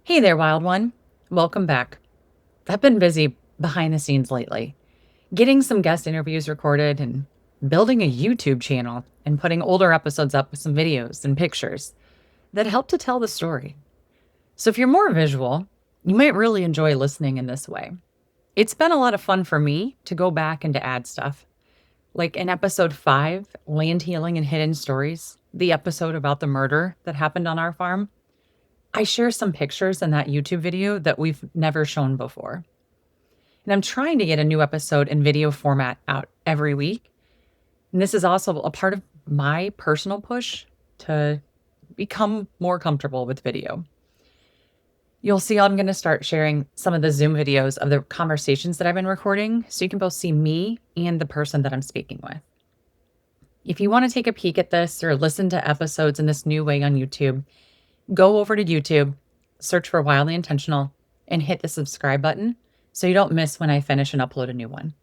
Hey there, wild one. Welcome back. I've been busy behind the scenes lately, getting some guest interviews recorded and building a YouTube channel and putting older episodes up with some videos and pictures that help to tell the story. So if you're more visual, you might really enjoy listening in this way. It's been a lot of fun for me to go back and to add stuff. Like in episode 5, Land Healing and Hidden Stories, the episode about the murder that happened on our farm. I share some pictures in that YouTube video that we've never shown before. And I'm trying to get a new episode in video format out every week. And this is also a part of my personal push to become more comfortable with video. You'll see I'm going to start sharing some of the Zoom videos of the conversations that I've been recording so you can both see me and the person that I'm speaking with. If you want to take a peek at this or listen to episodes in this new way on YouTube, go over to YouTube, search for Wildly Intentional, and hit the subscribe button so you don't miss when I finish and upload a new one.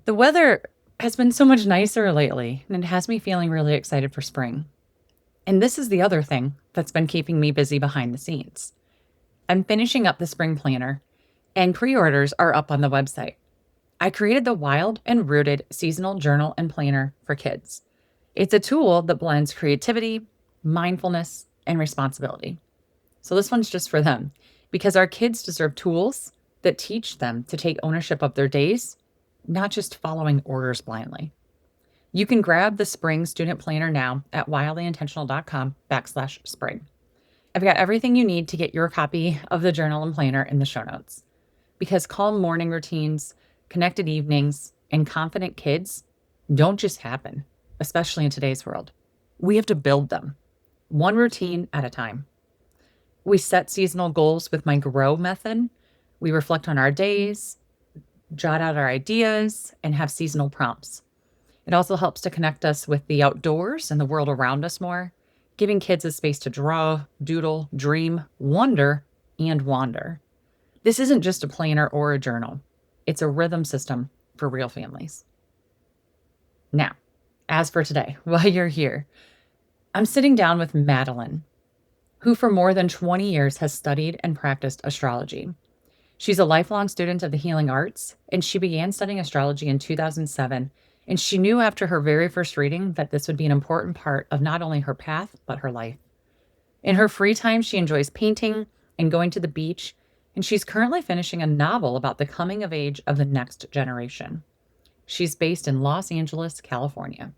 The weather has been so much nicer lately, and it has me feeling really excited for spring. And this is the other thing that's been keeping me busy behind the scenes. I'm finishing up the spring planner, and pre-orders are up on the website. I created the Wild and Rooted Seasonal Journal and Planner for kids. It's a tool that blends creativity, mindfulness, and responsibility. So this one's just for them because our kids deserve tools that teach them to take ownership of their days, not just following orders blindly. You can grab the spring student planner now at wildlyintentional.com/spring. I've got everything you need to get your copy of the journal and planner in the show notes because calm morning routines, connected evenings, and confident kids don't just happen, especially in today's world. We have to build them, one routine at a time. We set seasonal goals with my GROW method. We reflect on our days, jot out our ideas, and have seasonal prompts. It also helps to connect us with the outdoors and the world around us more, giving kids a space to draw, doodle, dream, wonder, and wander. This isn't just a planner or a journal. It's a rhythm system for real families. Now, as for today, while you're here, I'm sitting down with Madelin, who for more than 20 years has studied and practiced astrology. She's a lifelong student of the healing arts, and she began studying astrology in 2007, and she knew after her very first reading that this would be an important part of not only her path, but her life. In her free time, she enjoys painting and going to the beach, and she's currently finishing a novel about the coming of age of the next generation. She's based in Los Angeles, California.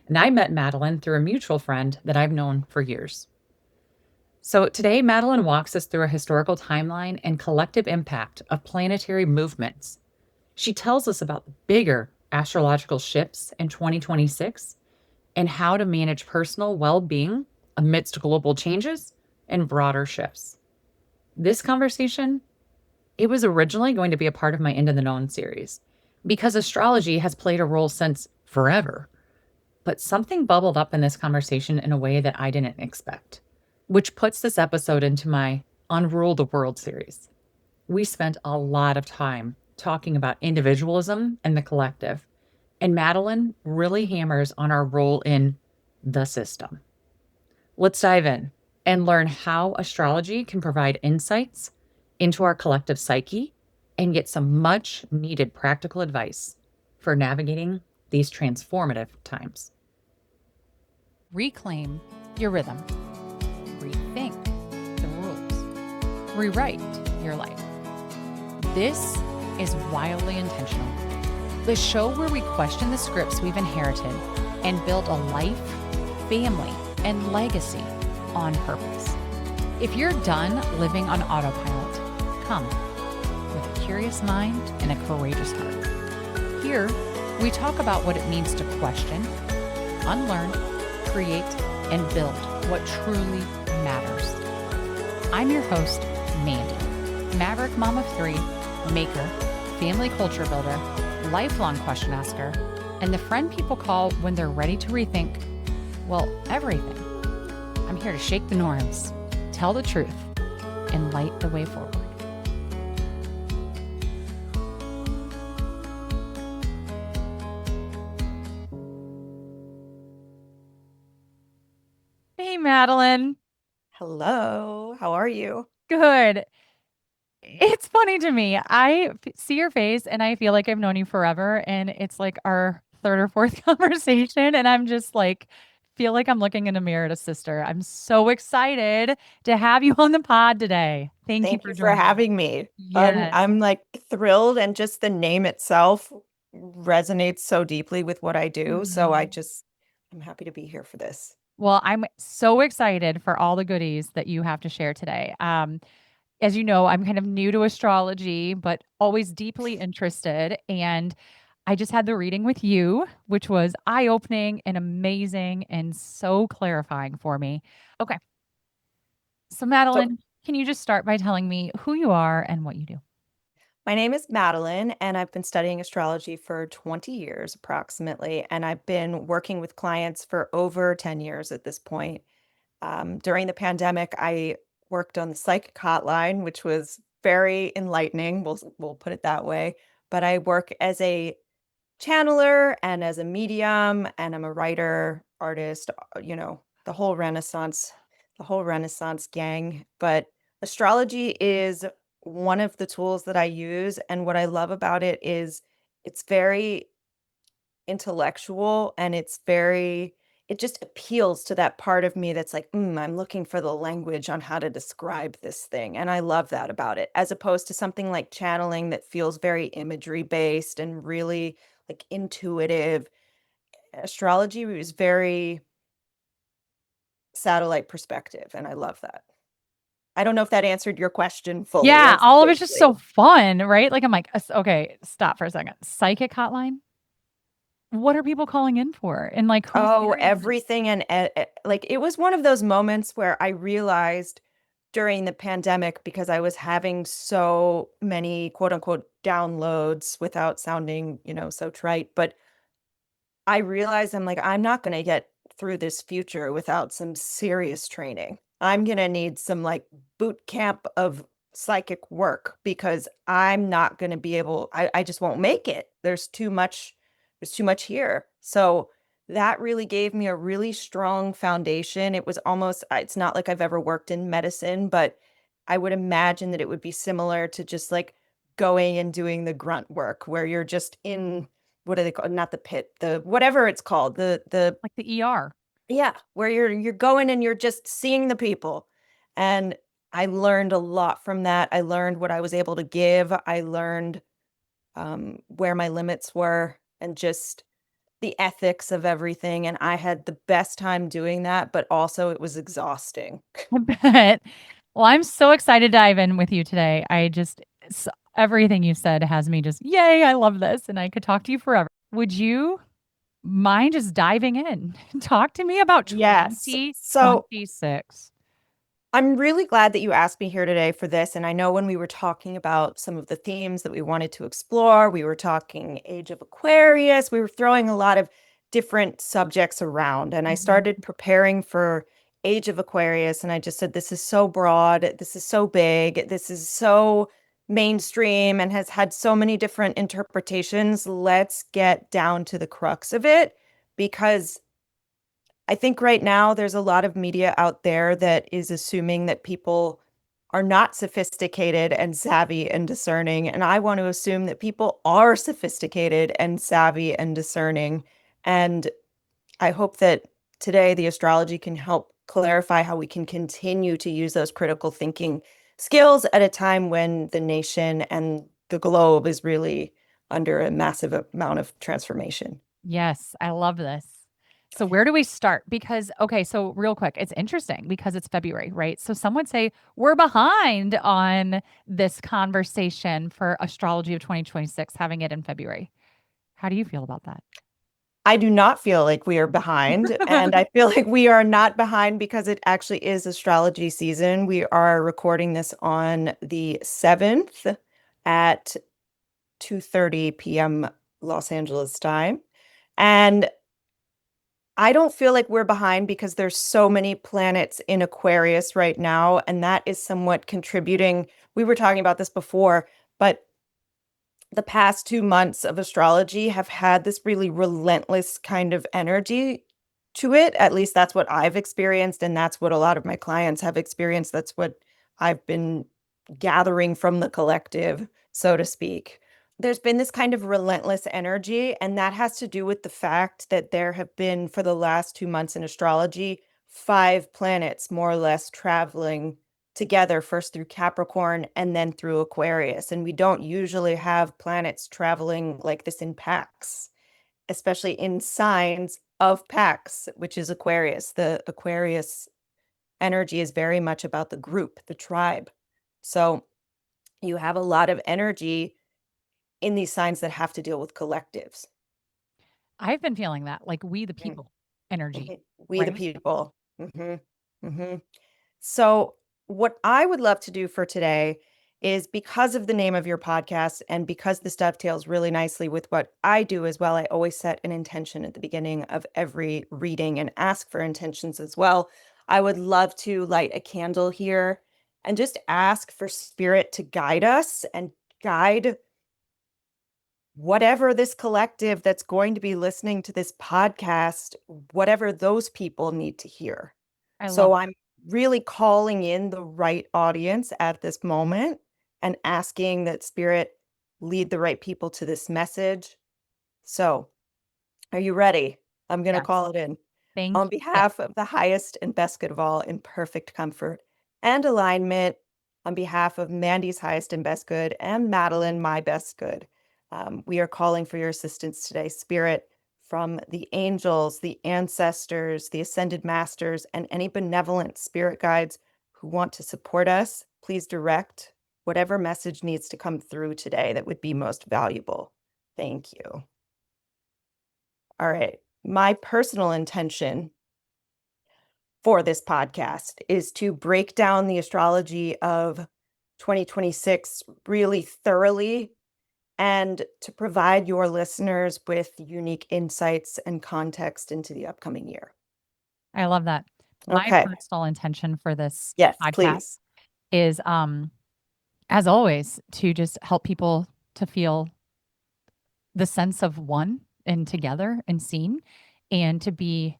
And I met Madelin through a mutual friend that I've known for years. So today, Madelin walks us through a historical timeline and collective impact of planetary movements. She tells us about the bigger astrological shifts in 2026 and how to manage personal well-being amidst global changes and broader shifts. This conversation, it was originally going to be a part of my Into the Known series because astrology has played a role since forever. But something bubbled up in this conversation in a way that I didn't expect, which puts this episode into my Unrule the World series. We spent a lot of time talking about individualism and the collective, and Madelin really hammers on our role in the system. Let's dive in and learn how astrology can provide insights into our collective psyche and get some much needed practical advice for navigating these transformative times. Reclaim your rhythm. Rethink the rules. Rewrite your life. This is Wildly Intentional, the show where we question the scripts we've inherited and build a life, family, and legacy on purpose. If you're done living on autopilot, come with a curious mind and a courageous heart. Here, we talk about what it means to question, unlearn, create, and build what truly matters. I'm your host, Mandy, maverick mom of 3, maker, family culture builder, lifelong question asker, and the friend people call when they're ready to rethink, well, everything. I'm here to shake the norms, tell the truth, and light the way forward. Hey, Madelin. Hello, how are you? Good. It's funny to me. See your face and I feel like I've known you forever. And it's like our third or fourth conversation. And I'm just like, feel like I'm looking in a mirror at a sister. I'm so excited to have you on the pod today. Thank you Thank for you for joining. having me. Yes. I'm like thrilled, and just the name itself resonates so deeply with what I do. Mhm. I'm happy to be here for this. Well, I'm so excited for all the goodies that you have to share today. As you know, I'm kind of new to astrology, but always deeply interested. And I just had the reading with you, which was eye opening and amazing and so clarifying for me. Okay. So, So, Madeline, can you just start by telling me who you are and what you do? my name is Madeline, and I've been studying astrology for 20 years approximately, and I've been working with clients for over 10 years at this point. During the pandemic, I worked on the psychic hotline, which was very enlightening. We'll put it that way. But I work as a channeler and as a medium, and I'm a writer, artist, the whole Renaissance gang. But astrology is one of the tools that I use, and what I love about it is it's very intellectual, and it just appeals to that part of me that's like, I'm looking for the language on how to describe this thing. And I love that about it, as opposed to something like channeling that feels very imagery based and really like intuitive. Astrology is very satellite perspective, and I love that. I don't know if that answered your question fully Yeah, or all of it's just so briefly. fun, right? Like, I'm like, okay, stop for a second. Psychic hotline? What are people calling in for? And like, who's Oh, hearing them? everything. Like, it was one of those moments where I realized during the pandemic, because I was having so many quote unquote downloads without sounding, so trite, but I realized I'm like, I'm not going to get through this future without some serious training. I'm going to need some like boot camp of psychic work, because I'm not going to be able, I just won't make it. There's too much here. So that really gave me a really strong foundation. It's not like I've ever worked in medicine, but I would imagine that it would be similar to just like going and doing the grunt work where you're just in, what do they call, not the pit, the whatever it's called, the Like the ER. yeah, where you're going and you're just seeing the people. And I learned a lot from that. I learned what I was able to give. I learned where my limits were, and just the ethics of everything. And I had the best time doing that, but also it was exhausting. I bet. Well, I'm so excited to dive in with you today. Everything you said has me just, yay, I love this. And I could talk to you forever. Would you mind just diving in? Talk to me about Yes. So 2026. I'm really glad that you asked me here today for this. And I know when we were talking about some of the themes that we wanted to explore, we were talking Age of Aquarius, we were throwing a lot of different subjects around. And I Mhm. started preparing for Age of Aquarius, and I just said, this is so broad, this is so big, this is so mainstream, and has had so many different interpretations. Let's get down to the crux of it, because I think right now there's a lot of media out there that is assuming that people are not sophisticated and savvy and discerning. And I want to assume that people are sophisticated and savvy and discerning. And I hope that today the astrology can help clarify how we can continue to use those critical thinking skills at a time when the nation and the globe is really under a massive amount of transformation. Yes, I love this. So where do we start? Because okay, so real quick, it's interesting because it's February, right? So some would say we're behind on this conversation for astrology of 2026, having it in February. How do you feel about that? I do not feel like we are behind, and I feel like we are not behind because it actually is astrology season. We are recording this on the 7th at 2:30 p.m. Los Angeles time. And I don't feel like we're behind because there's so many planets in Aquarius right now, and that is somewhat contributing. We were talking about this before, but the past 2 months of astrology have had this really relentless kind of energy to it. At least that's what I've experienced, and that's what a lot of my clients have experienced. That's what I've been gathering from the collective, so to speak. There's been this kind of relentless energy, and that has to do with the fact that there have been, for the last 2 months in astrology, 5 planets more or less traveling together, first through Capricorn and then through Aquarius. And we don't usually have planets traveling like this in packs, especially in signs of packs, which is Aquarius. The Aquarius energy is very much about the group, the tribe. So you have a lot of energy in these signs that have to deal with collectives. I've been feeling that, like we the Mm, people energy, mhm. We the right? people. So, what I would love to do for today is, because of the name of your podcast and because this dovetails really nicely with what I do as well, I always set an intention at the beginning of every reading and ask for intentions as well. I would love to light a candle here and just ask for spirit to guide us and guide whatever this collective that's going to be listening to this podcast, whatever those people need to hear. I love So I'm really calling in the right audience at this moment and asking that spirit lead the right people to this message. So, are you ready? I'm going to yes. call it in. Thank On you. Yes. behalf of the highest and best good of all, in perfect comfort and alignment, on behalf of Mandy's highest and best good and Madeline, my best good, we are calling for your assistance today, Spirit, from the angels, the ancestors, the ascended masters, and any benevolent spirit guides who want to support us. Please direct whatever message needs to come through today that would be most valuable. Thank you. All right. My personal intention for this podcast is to break down the astrology of 2026 really thoroughly and to provide your listeners with unique insights and context into the upcoming year. I love that. My Okay. personal intention for this Yes, podcast please. is, as always, to just help people to feel the sense of one and together and seen, and to be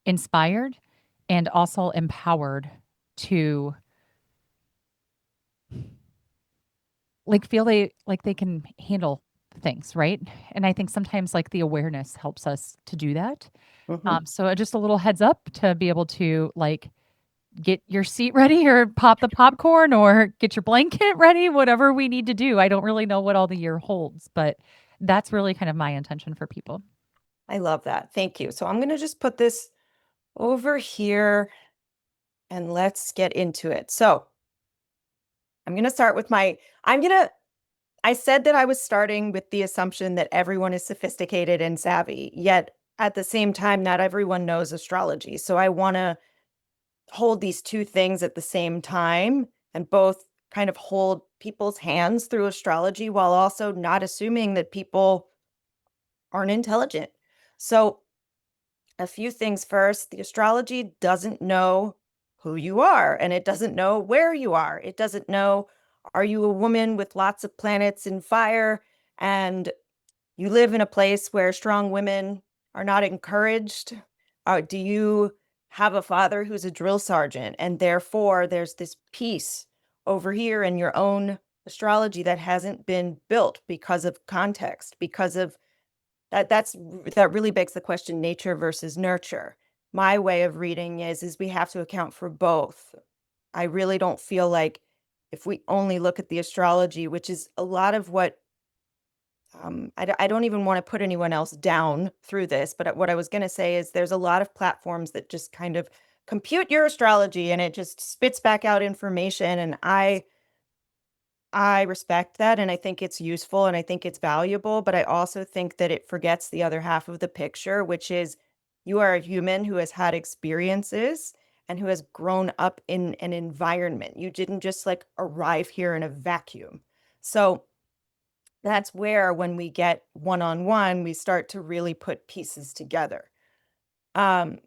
inspired and also empowered to like feel they can handle things, right? And I think sometimes like the awareness helps us to do that. Hmm. So just a little heads up to be able to like get your seat ready or pop the popcorn or get your blanket ready, whatever we need to do. I don't really know what all the year holds, but that's really kind of my intention for people. I love that. Thank you. So I'm going to just put this over here and let's get into it. So I'm going to start with I'm going to, I said that I was starting with the assumption that everyone is sophisticated and savvy, yet at the same time, not everyone knows astrology. So I want to hold these two things at the same time and both kind of hold people's hands through astrology while also not assuming that people aren't intelligent. So, a few things first, the astrology doesn't know who you are and it doesn't know where you are. It doesn't know, are you a woman with lots of planets in fire and you live in a place where strong women are not encouraged? Do you have a father who's a drill sergeant and therefore there's this piece over here in your own astrology that hasn't been built because of context, because of that really begs the question, nature versus nurture. My way of reading is we have to account for both. I really don't feel like if we only look at the astrology, which is a lot of what I don't even want to put anyone else down through this, but what I was going to say is there's a lot of platforms that just kind of compute your astrology and it just spits back out information. And I respect that and I think it's useful and I think it's valuable, but I also think that it forgets the other half of the picture, which is you are a human who has had experiences and who has grown up in an environment. You didn't just like arrive here in a vacuum. So that's where when we get one on one, we start to really put pieces together. Um,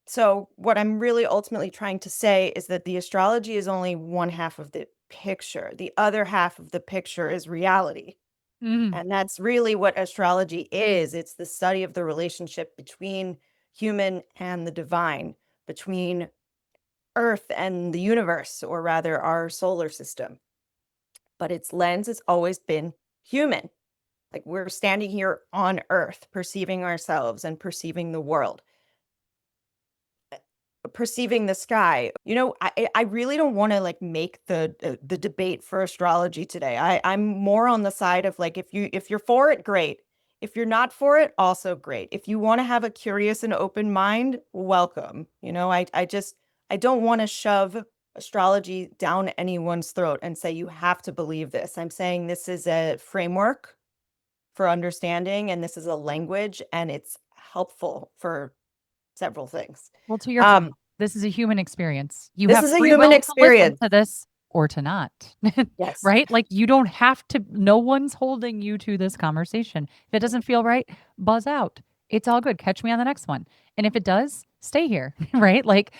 so what I'm really ultimately trying to say is that the astrology is only one half of the picture. The other half of the picture is reality. Mhm. And that's really what astrology is. It's the study of the relationship between human and the divine, between Earth and the universe, or rather our solar system. But its lens has always been human. Like we're standing here on Earth, perceiving ourselves and perceiving the world, perceiving the sky. I really don't want to like make the debate for astrology today. I'm more on the side of like if you're for it, great. If you're not for it, also great. If you want to have a curious and open mind, welcome. I don't want to shove astrology down anyone's throat and say you have to believe this. I'm saying this is a framework for understanding, and this is a language, and it's helpful for several things. Well, to your point, Um, this is a human experience. You this have is a free human will to listen experience. to this or to not, Yes. right? Like you don't have to, no one's holding you to this conversation. If it doesn't feel right, buzz out. It's all good. Catch me on the next one. And if it does, stay here, right? Like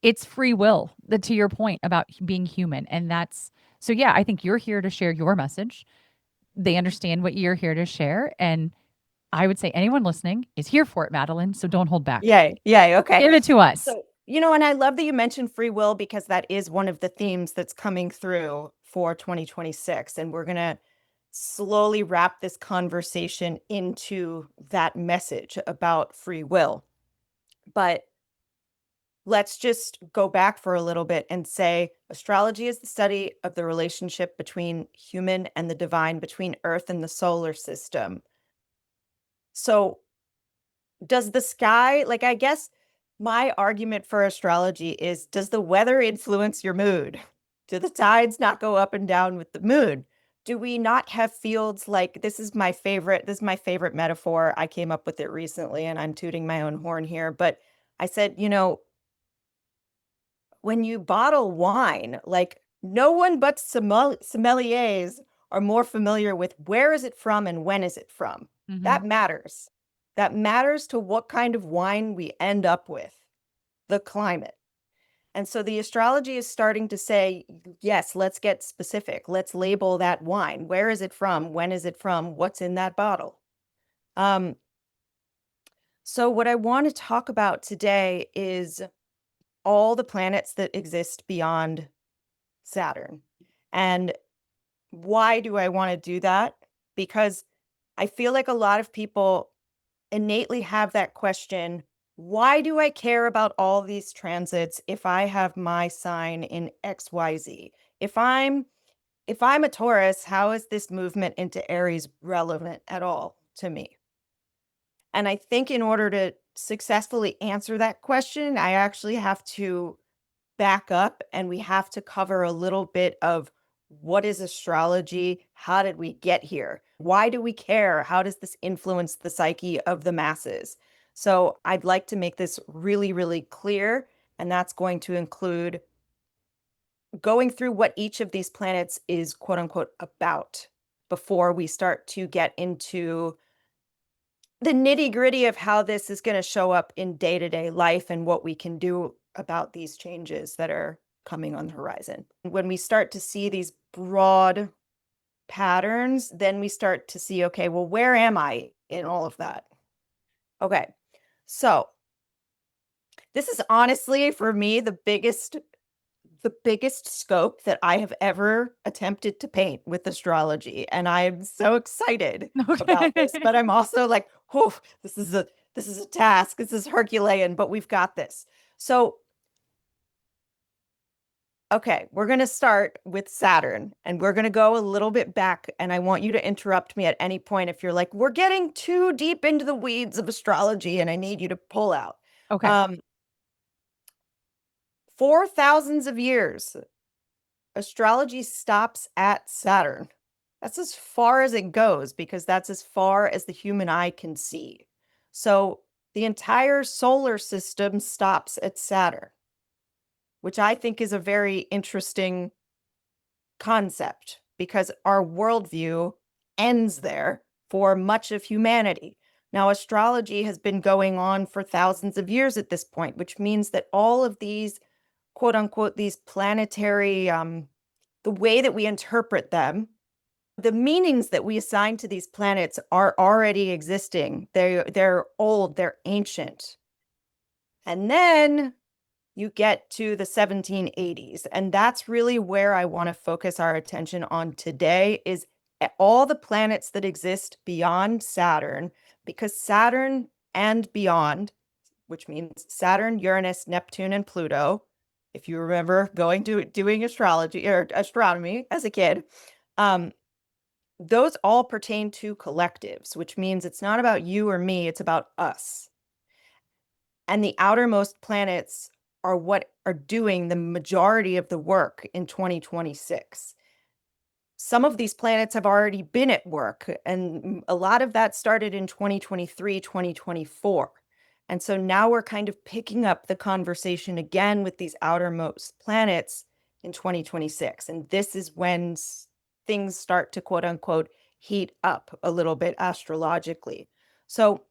it's free will, to your point about being human. And that's, so yeah, I think you're here to share your message. They understand what you're here to share. And I would say anyone listening is here for it, Madeline. So don't hold back. Yay. Yay. Okay. Give it to us. So, and I love that you mentioned free will because that is one of the themes that's coming through for 2026. And we're going to slowly wrap this conversation into that message about free will. But let's just go back for a little bit and say astrology is the study of the relationship between human and the divine, between Earth and the solar system. So, does the sky, like, I guess my argument for astrology is, does the weather influence your mood? Do the tides not go up and down with the moon? Do we not have fields like this is my favorite metaphor. I came up with it recently and I'm tooting my own horn here, but I said, when you bottle wine, like no one but sommeliers are more familiar with where is it from and when is it from. Hmm. That matters. That matters to what kind of wine we end up with, the climate. And so the astrology is starting to say, yes, let's get specific. Let's label that wine. Where is it from? When is it from? What's in that bottle? Um, so, what I want to talk about today is all the planets that exist beyond Saturn. And why do I want to do that? Because I feel like a lot of people innately have that question, why do I care about all these transits if I have my sign in XYZ? If I'm if I'm a Taurus, how is this movement into Aries relevant at all to me? And I think in order to successfully answer that question, I actually have to back up and we have to cover a little bit of what is astrology? How did we get here? Why do we care? How does this influence the psyche of the masses? So, I'd like to make this really, really clear. And that's going to include going through what each of these planets is quote unquote about before we start to get into the nitty-gritty of how this is going to show up in day-to-day life and what we can do about these changes that are coming on the horizon. When we start to see these broad patterns, then we start to see, okay, well, where am I in all of that? Okay. So, this is honestly for me the biggest scope that I have ever attempted to paint with astrology, and I'm so excited about this, Okay. but I'm also like, "Oh, this is a task. This is Herculean, but we've got this." So, okay, we're going to start with Saturn, and we're going to go a little bit back, and I want you to interrupt me at any point if you're like, "We're getting too deep into the weeds of astrology, and I need you to pull out." Okay. Um, for thousands of years, astrology stops at Saturn. That's as far as it goes because that's as far as the human eye can see. So the entire solar system stops at Saturn, which I think is a very interesting concept because our worldview ends there for much of humanity. Now, astrology has been going on for thousands of years at this point, which means that all of these quote unquote, these planetary, the way that we interpret them the meanings that we assign to these planets are already existing. They're old, they're ancient. And then you get to the 1780s, and that's really where I want to focus our attention on today is all the planets that exist beyond Saturn, because Saturn and beyond, which means Saturn, Uranus, Neptune, and Pluto, if you remember going to doing astrology or astronomy as a kid, um, those all pertain to collectives, which means it's not about you or me, it's about us. And the outermost planets are what are doing the majority of the work in 2026. Some of these planets have already been at work, and a lot of that started in 2023, 2024. And so now we're kind of picking up the conversation again with these outermost planets in 2026. And this is when things start to quote unquote heat up a little bit astrologically. So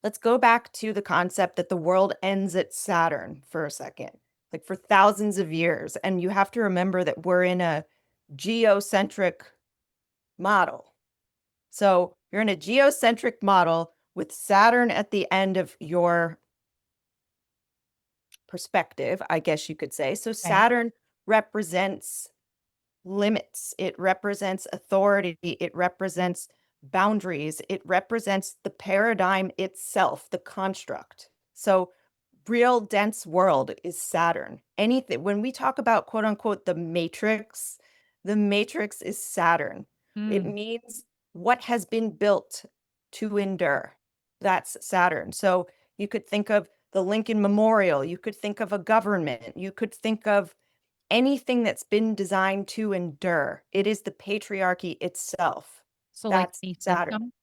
let's go back to the concept that the world ends at Saturn for a second, like for thousands of years. And you have to remember that we're in a geocentric model. So you're in a geocentric model with Saturn at the end of your perspective, I guess you could say. So Okay. Saturn represents limits, it represents authority, it represents boundaries, it represents the paradigm itself, the construct. So real dense world is Saturn. Anything when we talk about quote unquote the matrix is Saturn. It Mm. means what has been built to endure. That's Saturn. So you could think of the Lincoln Memorial, you could think of a government, you could think of anything that's been designed to endure. It is the patriarchy itself. So, like That's the Saturn. system,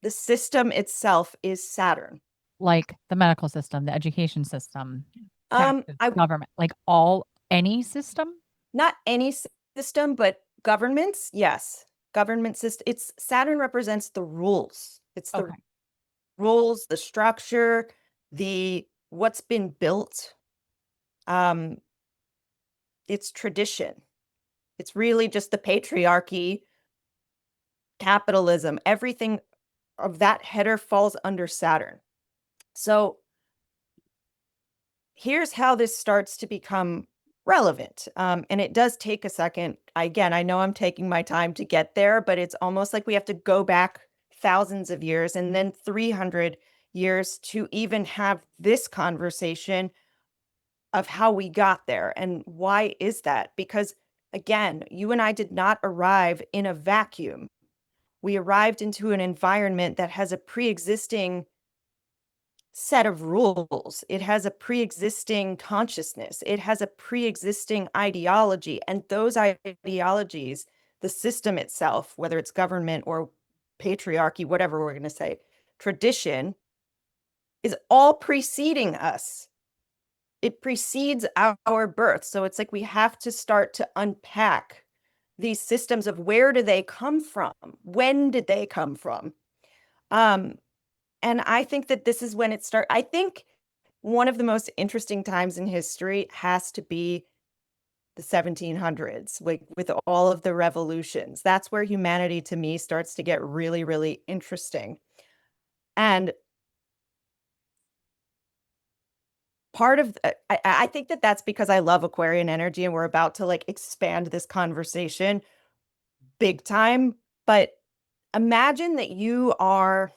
The system itself is Saturn. like the medical system, the education system, taxes, I government, like all any system? not any system, but governments, yes. Government system. It's Saturn represents the rules. It's the Okay. rules, the structure, the what's been built. Um, it's tradition. It's really just the patriarchy, capitalism, everything of that header falls under Saturn. So here's how this starts to become relevant. And it does take a second. Again, I know I'm taking my time to get there, but it's almost like we have to go back thousands of years and then 300 years to even have this conversation of how we got there. And why is that? Because again, you and I did not arrive in a vacuum. We arrived into an environment that has a pre existing set of rules. It has a pre-existing consciousness. It has a pre-existing ideology. And those ideologies, the system itself, whether it's government or patriarchy, whatever we're going to say, tradition, is all preceding us. It precedes our birth. So it's like we have to start to unpack these systems of where do they come from? When did they come from? Um, and I think that this is when it starts. I think one of the most interesting times in history has to be the 1700s, like with all of the revolutions. That's where humanity to me starts to get really, really interesting. And part of I think that that's because I love Aquarian energy and we're about to like expand this conversation big time. But imagine that you are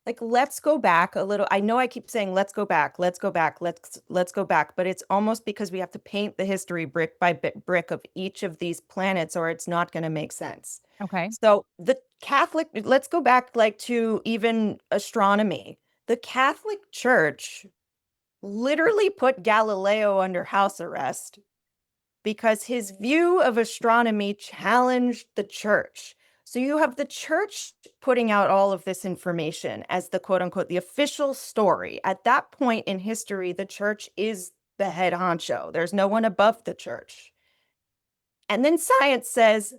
like, let's go back a little. I know I keep saying let's go back, let's go back, let's go back, but it's almost because we have to paint the history brick by brick of each of these planets or it's not going to make sense. Okay. So the Catholic, let's go back like to even astronomy. The Catholic Church literally put Galileo under house arrest because his view of astronomy challenged the church. So you have the church putting out all of this information as the quote unquote the official story. At that point in history, the church is the head honcho. There's no one above the church. And then science says,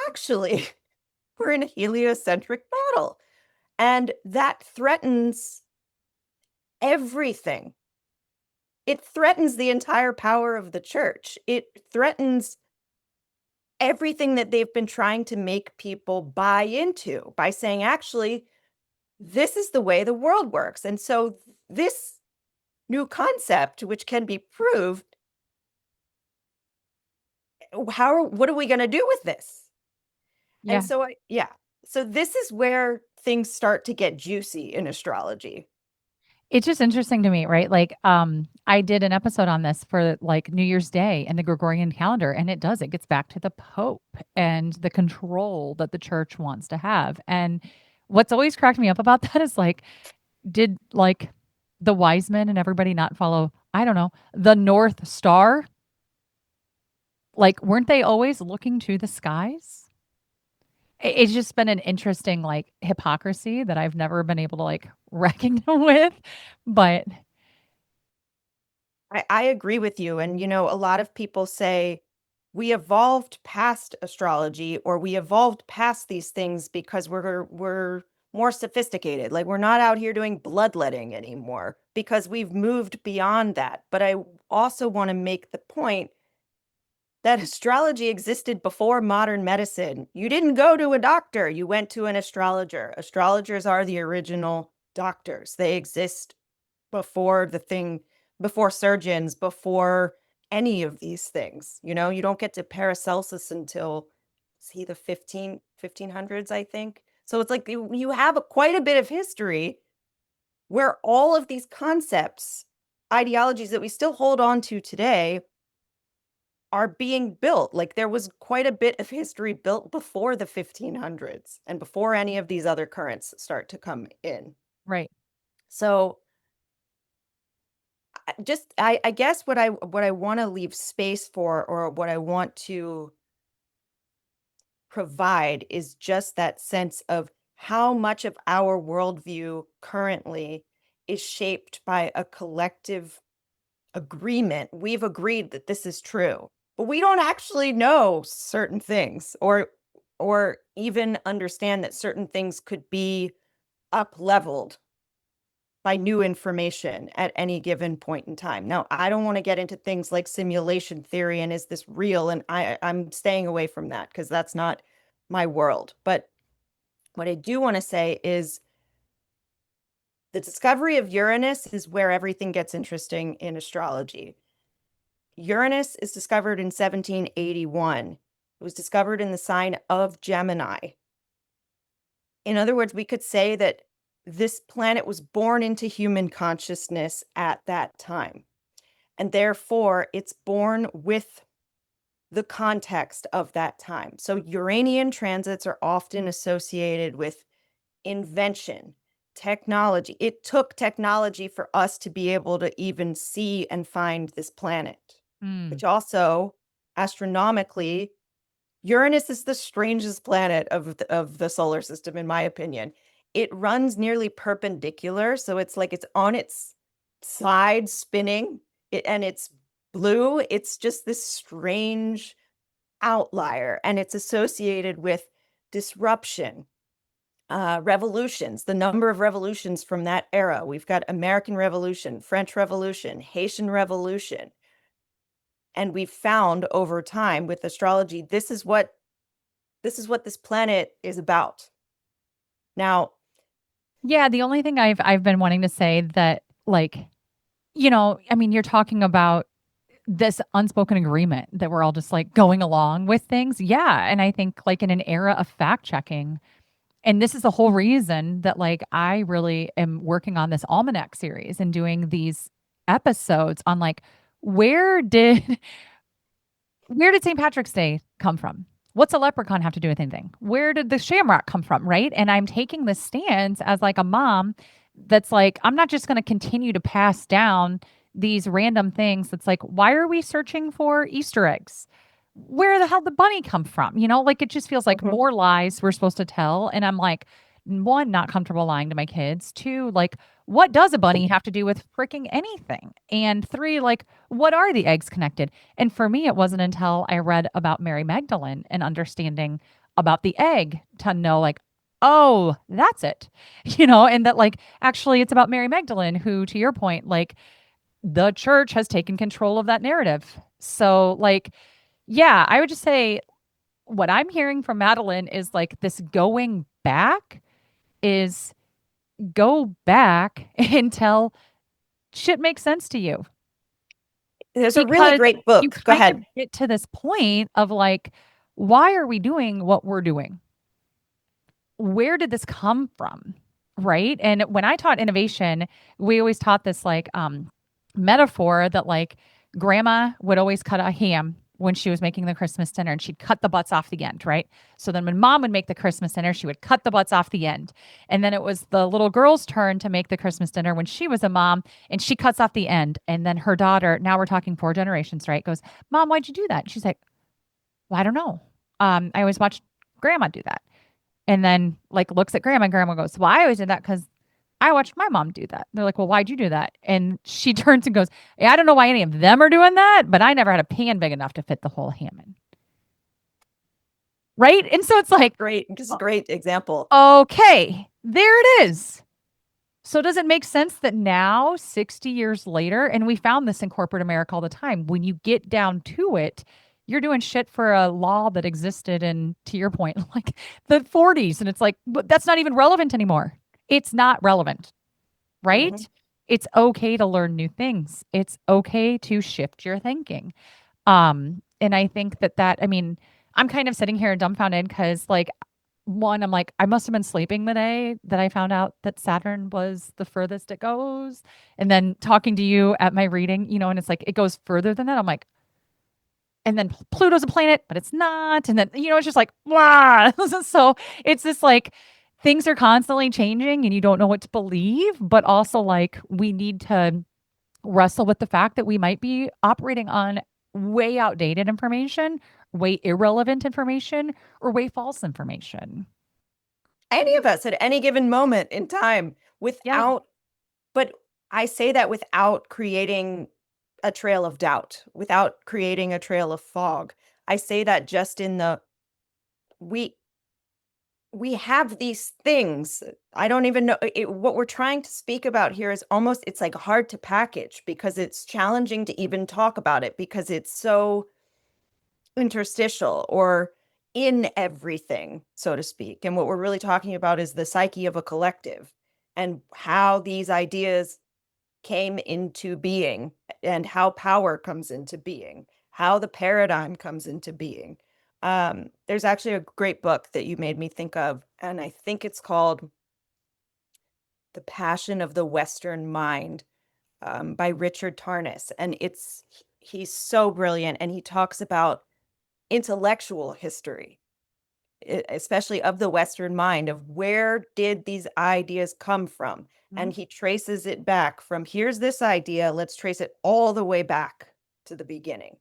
actually, we're in a heliocentric model. And that threatens everything. It threatens the entire power of the church. It threatens everything that they've been trying to make people buy into by saying, actually, this is the way the world works. And so this new concept, which can be proved, what are we going to do with this? And Yeah. so, yeah. So this is where things start to get juicy in astrology. It's just interesting to me, right? Like, I did an episode on this for like New Year's Day and the Gregorian calendar, and it gets back to the Pope and the control that the church wants to have. And what's always cracked me up about that is like, did like the wise men and everybody not follow, I don't know, the North Star? Like, weren't they always looking to the skies? It's just been an interesting like hypocrisy that I've never been able to like reckon with. But I agree with you. And, a lot of people say we evolved past astrology or we evolved past these things because we're more sophisticated. Like we're not out here doing bloodletting anymore because we've moved beyond that. But I also want to make the point that astrology existed before modern medicine. You didn't go to a doctor, you went to an astrologer. Astrologers are the original doctors. They exist before before surgeons, before any of these things. You don't get to Paracelsus until, see, the 1500s, I think. So it's like you have quite a bit of history where all of these concepts, ideologies that we still hold on to today, are being built. Like there was quite a bit of history built before the 1500s and before any of these other currents start to come in. right. So I guess what I want to leave space for, or what I want to provide, is just that sense of how much of our worldview currently is shaped by a collective agreement. We've agreed that this is true, but we don't actually know certain things, or even understand that certain things could be up leveled by new information at any given point in time. Now, I don't want to get into things like simulation theory and is this real? And I'm staying away from that because that's not my world. But what I do want to say is the discovery of Uranus is where everything gets interesting in astrology. Uranus is discovered in 1781. It was discovered in the sign of Gemini. In other words, we could say that this planet was born into human consciousness at that time. And therefore, it's born with the context of that time. So Uranian transits are often associated with invention, technology. It took technology for us to be able to even see and find this planet, Mm. which also astronomically, Uranus is the strangest planet of the solar system, in my opinion. It runs nearly perpendicular, so it's like it's on its side spinning, and it's blue. It's just this strange outlier, and it's associated with disruption, revolutions, the number of revolutions from that era. We've got American Revolution, French Revolution, Haitian Revolution. And we've found over time with astrology, this is what this planet is about. Now, Yeah, the only thing I've been wanting to say that like, I mean, you're talking about this unspoken agreement that we're all just like going along with things. Yeah, and I think like in an era of fact checking, and this is the whole reason that like I really am working on this almanac series and doing these episodes on like where did where did St. Patrick's Day come from? What's a leprechaun have to do with anything? Where did the shamrock come from? Right. And I'm taking this stance as like a mom that's like, I'm not just going to continue to pass down these random things. That's like, why are we searching for Easter eggs? Where the hell did the bunny come from? Like it just feels like mhm, more lies we're supposed to tell. And I'm like, one, not comfortable lying to my kids. Two, like, what does a bunny have to do with freaking anything? And three, like, what are the eggs connected? And for me, it wasn't until I read about Mary Magdalene and understanding about the egg to know, like, oh, that's it, and that, like, actually, it's about Mary Magdalene, who, to your point, like, the church has taken control of that narrative. So, like, yeah, I would just say what I'm hearing from Madeline is like this going back is go back until shit makes sense to you. There's a really Because great you book. Go kind of ahead. get to this point of like, why are we doing what we're doing? Where did this come from? Right. And when I taught innovation, we always taught this like metaphor that like grandma would always cut a ham when she was making the Christmas dinner and she'd cut the butts off the end, right? So then when mom would make the Christmas dinner, she would cut the butts off the end. And then it was the little girl's turn to make the Christmas dinner when she was a mom and she cuts off the end. And then her daughter, now we're talking 4 generations, right? Goes, Mom, why'd you do that? And she's like, well, I don't know. I always watched grandma do that. And then like looks at grandma and grandma goes, well, I always did that because I watched my mom do that. They're like, well, why'd you do that? And she turns and goes, yeah, I don't know why any of them are doing that, but I never had a pan big enough to fit the whole ham in. Right. And so it's like, Great, just a great example. okay, there it is. So does it make sense that now, 60 years later, and we found this in corporate America all the time, when you get down to it, you're doing shit for a law that existed in, to your point, like the 40s. And it's like, but that's not even relevant anymore. It's not relevant, right? Mhm. It's okay to learn new things. It's okay to shift your thinking. And I think I mean, I'm kind of sitting here dumbfounded because like one, I'm like, I must have been sleeping the day that I found out that Saturn was the furthest it goes. And then talking to you at my reading, and it's like it goes further than that. I'm like, and then Pluto's a planet, but it's not. And then, it's just like, wow. So it's this like things are constantly changing and you don't know what to believe, but also like we need to wrestle with the fact that we might be operating on way outdated information, way irrelevant information, or way false information. Any of us at any given moment in time Yeah. without, but I say that without creating a trail of doubt, without creating a trail of fog. I say that just in the we we have these things. I don't even know what we're trying to speak about here is almost it's like hard to package because it's challenging to even talk about it because it's so interstitial or in everything, so to speak. And what we're really talking about is the psyche of a collective and how these ideas came into being and how power comes into being, how the paradigm comes into being. There's actually a great book that you made me think of, and I think it's called The Passion of the Western Mind by Richard Tarnas. And he's so brilliant, and he talks about intellectual history, especially of the Western mind, of where did these ideas come from? Mhm. And he traces it back from here's this idea, let's trace it all the way back to the beginning.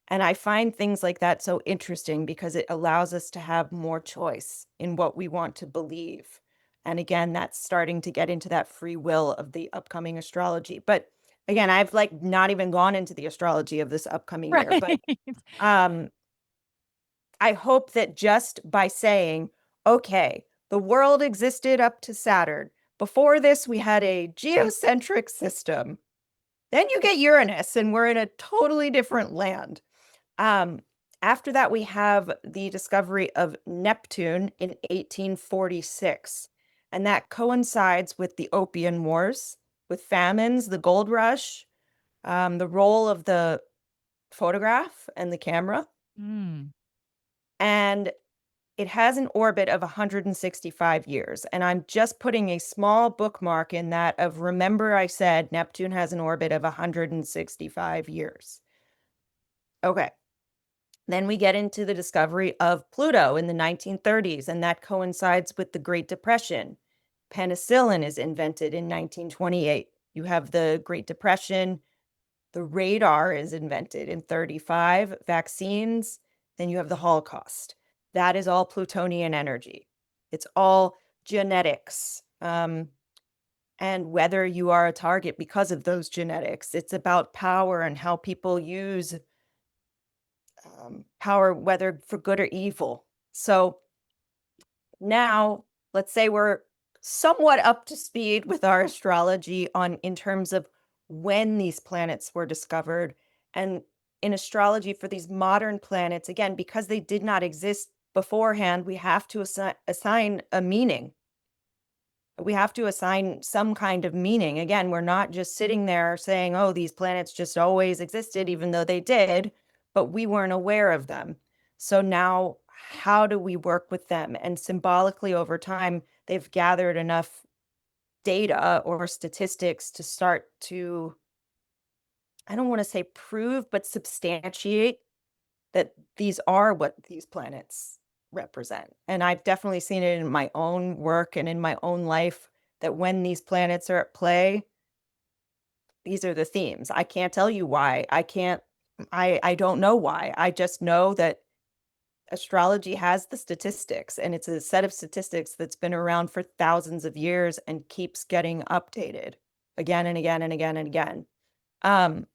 And I find things like that so interesting because it allows us to have more choice in what we want to believe. And again, that's starting to get into that free will of the upcoming astrology. But again, I've like not even gone into the astrology of this upcoming year, but Right. um I hope that just by saying, okay, the world existed up to Saturn. Before this, we had a geocentric system. Then you get Uranus, and we're in a totally different land. Um, After that, we have the discovery of Neptune in 1846. And that coincides with the Opium Wars, with famines, the gold rush, the role of the photograph and the camera. Mm. And it has an orbit of 165 years, and I'm just putting a small bookmark in that of remember I said Neptune has an orbit of 165 years. Okay. Then we get into the discovery of Pluto in the 1930s, and that coincides with the Great Depression. Penicillin is invented in 1928. You have the Great Depression, the radar is invented in 35, vaccines, then you have the Holocaust. That is all Plutonian energy. It's all genetics. And whether you are a target because of those genetics, it's about power and how people use power, whether for good or evil. So now, let's say we're somewhat up to speed with our astrology on in terms of when these planets were discovered and in astrology for these modern planets, again, because they did not exist beforehand, we have to assign a meaning. We have to assign some kind of meaning. Again, we're not just sitting there saying, oh, these planets just always existed, even though they did, but we weren't aware of them. So now, how do we work with them? And symbolically, over time, they've gathered enough data or statistics to start to, I don't want to say prove, but substantiate that these are what these planets represent. And I've definitely seen it in my own work and in my own life that when these planets are at play, these are the themes. I can't tell you why. I don't know why. I just know that astrology has the statistics, and it's a set of statistics that's been around for thousands of years and keeps getting updated again and again and again and again. Um,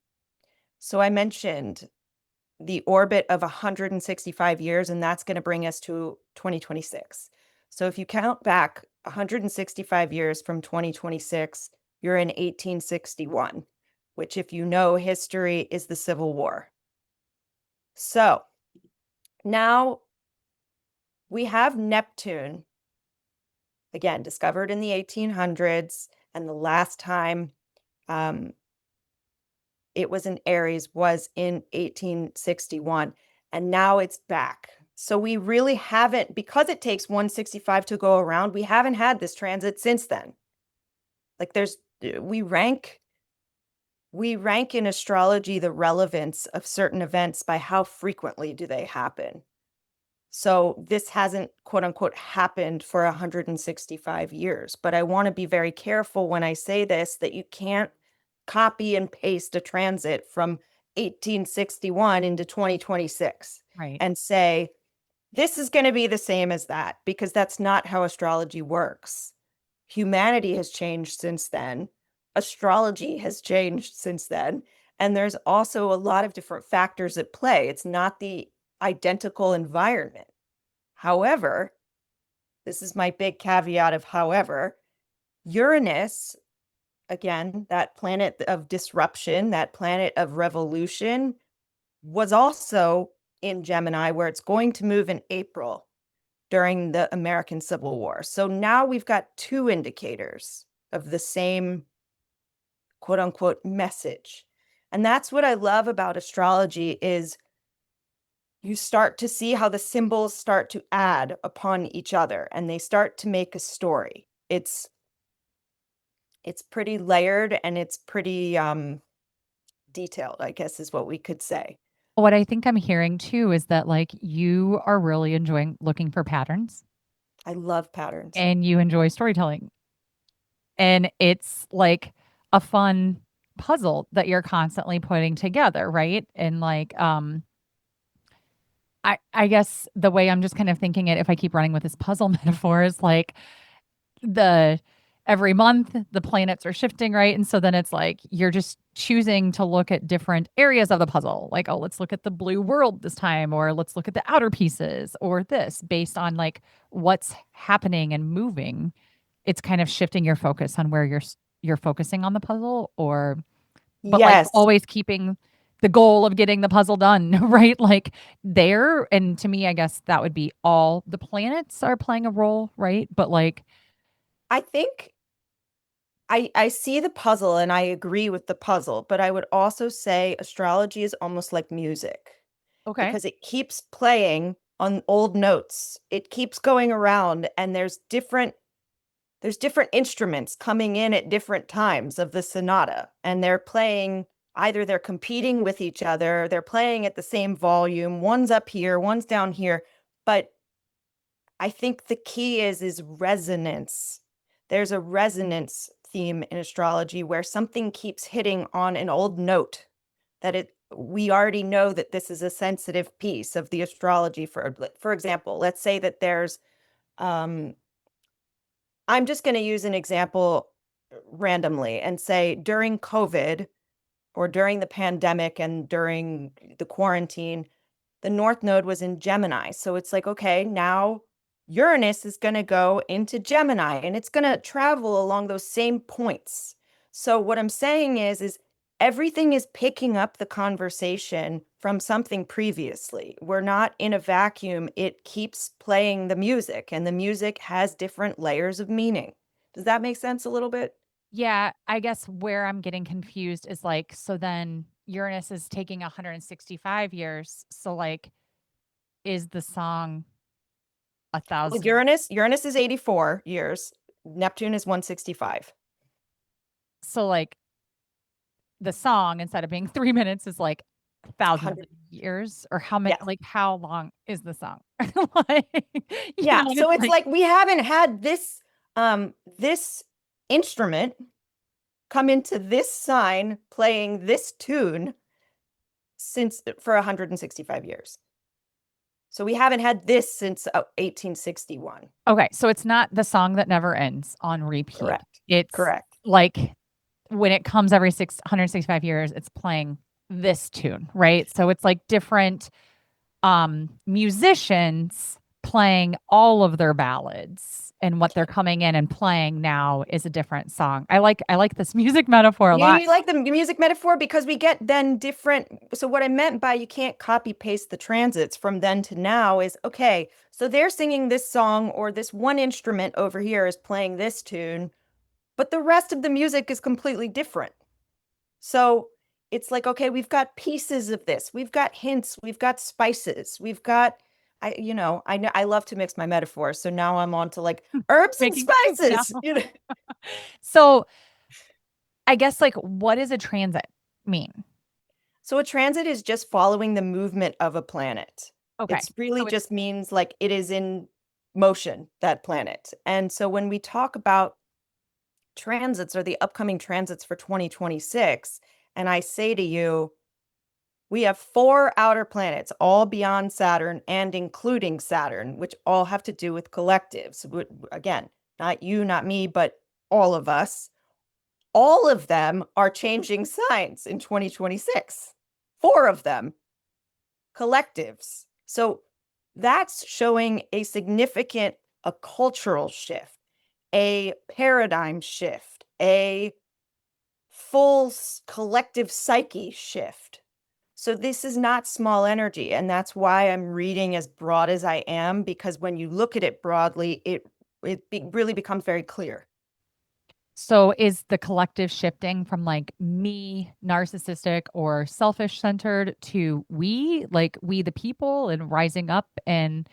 so I mentioned the orbit of 165 years, and that's going to bring us to 2026. So if you count back 165 years from 2026, you're in 1861, which, if you know history, is the Civil War. So now we have Neptune, again, discovered in the 1800s, and the last time um, it was in Aries was in 1861, and now it's back. So we really haven't, because it takes 165 to go around, we haven't had this transit since then. Like there's we rank in astrology the relevance of certain events by how frequently do they happen. So this hasn't, quote unquote, happened for 165 years. But I want to be very careful when I say this, that you can't copy and paste a transit from 1861 into 2026 Right. and say, this is going to be the same as that, because that's not how astrology works. Humanity has changed since then. Astrology has changed since then. And there's also a lot of different factors at play. It's not the identical environment. However, this is my big caveat of however, Uranus, again, that planet of disruption, that planet of revolution, was also in Gemini, where it's going to move in April during the American Civil War. So now we've got two indicators of the same quote unquote message. And that's what I love about astrology is you start to see how the symbols start to add upon each other and they start to make a story. It's pretty layered and it's pretty detailed, I guess is what we could say. What I think I'm hearing too is that like you are really enjoying looking for patterns I love patterns. and you enjoy storytelling. And it's like a fun puzzle that you're constantly putting together, right? And like I guess the way I'm just kind of thinking it, if I keep running with this puzzle metaphor, is like the every month the planets are shifting, right? And so then it's like you're just choosing to look at different areas of the puzzle. Like, oh, let's look at the blue world this time, or let's look at the outer pieces, or this based on like what's happening and moving. It's kind of shifting your focus on where you're focusing on the puzzle, or but like Yes, always keeping the goal of getting the puzzle done, right? Like there, and to me, I guess that would be all the planets are playing a role, right? But like, I think I see the puzzle and I agree with the puzzle, but I would also say astrology is almost like music okay. because it keeps playing on old notes. It keeps going around and there's different instruments coming in at different times of the sonata and they're playing, either they're competing with each other, they're playing at the same volume, one's up here, one's down here, but I think the key is resonance. There's a resonance theme in astrology where something keeps hitting on an old note that it we already know that this is a sensitive piece of the astrology. For example, let's say that there's um I'm just going to use an example randomly and say during COVID or during the pandemic and during the quarantine, the North Node was in Gemini. So it's like, okay, now Uranus is going to go into Gemini and it's going to travel along those same points. So what I'm saying is everything is picking up the conversation from something previously. We're not in a vacuum. It keeps playing the music, and the music has different layers of meaning. Does that make sense a little bit? Yeah, I guess where I'm getting confused is like, so then Uranus is taking 165 years. So, like, is the song a Well, thousand? Uranus is 84 years. Neptune is 165. So, like, the song instead of being 3 minutes is like thousands 100. of years, or how many, Yes. like, how long is the song? Like, Yeah. it's So it's like, like we haven't had this instrument come into this sign playing this tune since for 165 years. So we haven't had this since 1861. okay, so it's not the song that never ends on repeat. Correct. It's Correct. like when it comes every 665 years, it's playing this tune, right? So it's like different musicians playing all of their ballads, and what they're coming in and playing now is a different song. I like this music metaphor a Yeah, lot. you like the music metaphor because we get then different. So what I meant by you can't copy paste the transits from then to now is okay. So they're singing this song or this one instrument over here is playing this tune, but the rest of the music is completely different. So it's like, okay, we've got pieces of this. We've got hints, we've got spices, we've got I know I love to mix my metaphors. So now I'm on to like herbs and Making soup now. spices. So I guess, like, what does a transit mean? So a transit is just following the movement of a planet. Okay. It's really So it's just means like it is in motion, that planet. And so when we talk about transits or the upcoming transits for 2026, and I say to you, we have four outer planets, all beyond Saturn and including Saturn, which all have to do with collectives. Again, not you, not me, but all of us. All of them are changing signs in 2026. Four of them, collectives. So that's showing a significant a cultural shift, a paradigm shift, a full collective psyche shift. So this is not small energy, and that's why I'm reading as broad as I am, because when you look at it broadly, really becomes very clear. So is the collective shifting from like me, narcissistic or selfish centered, to we, like we the people and rising up, and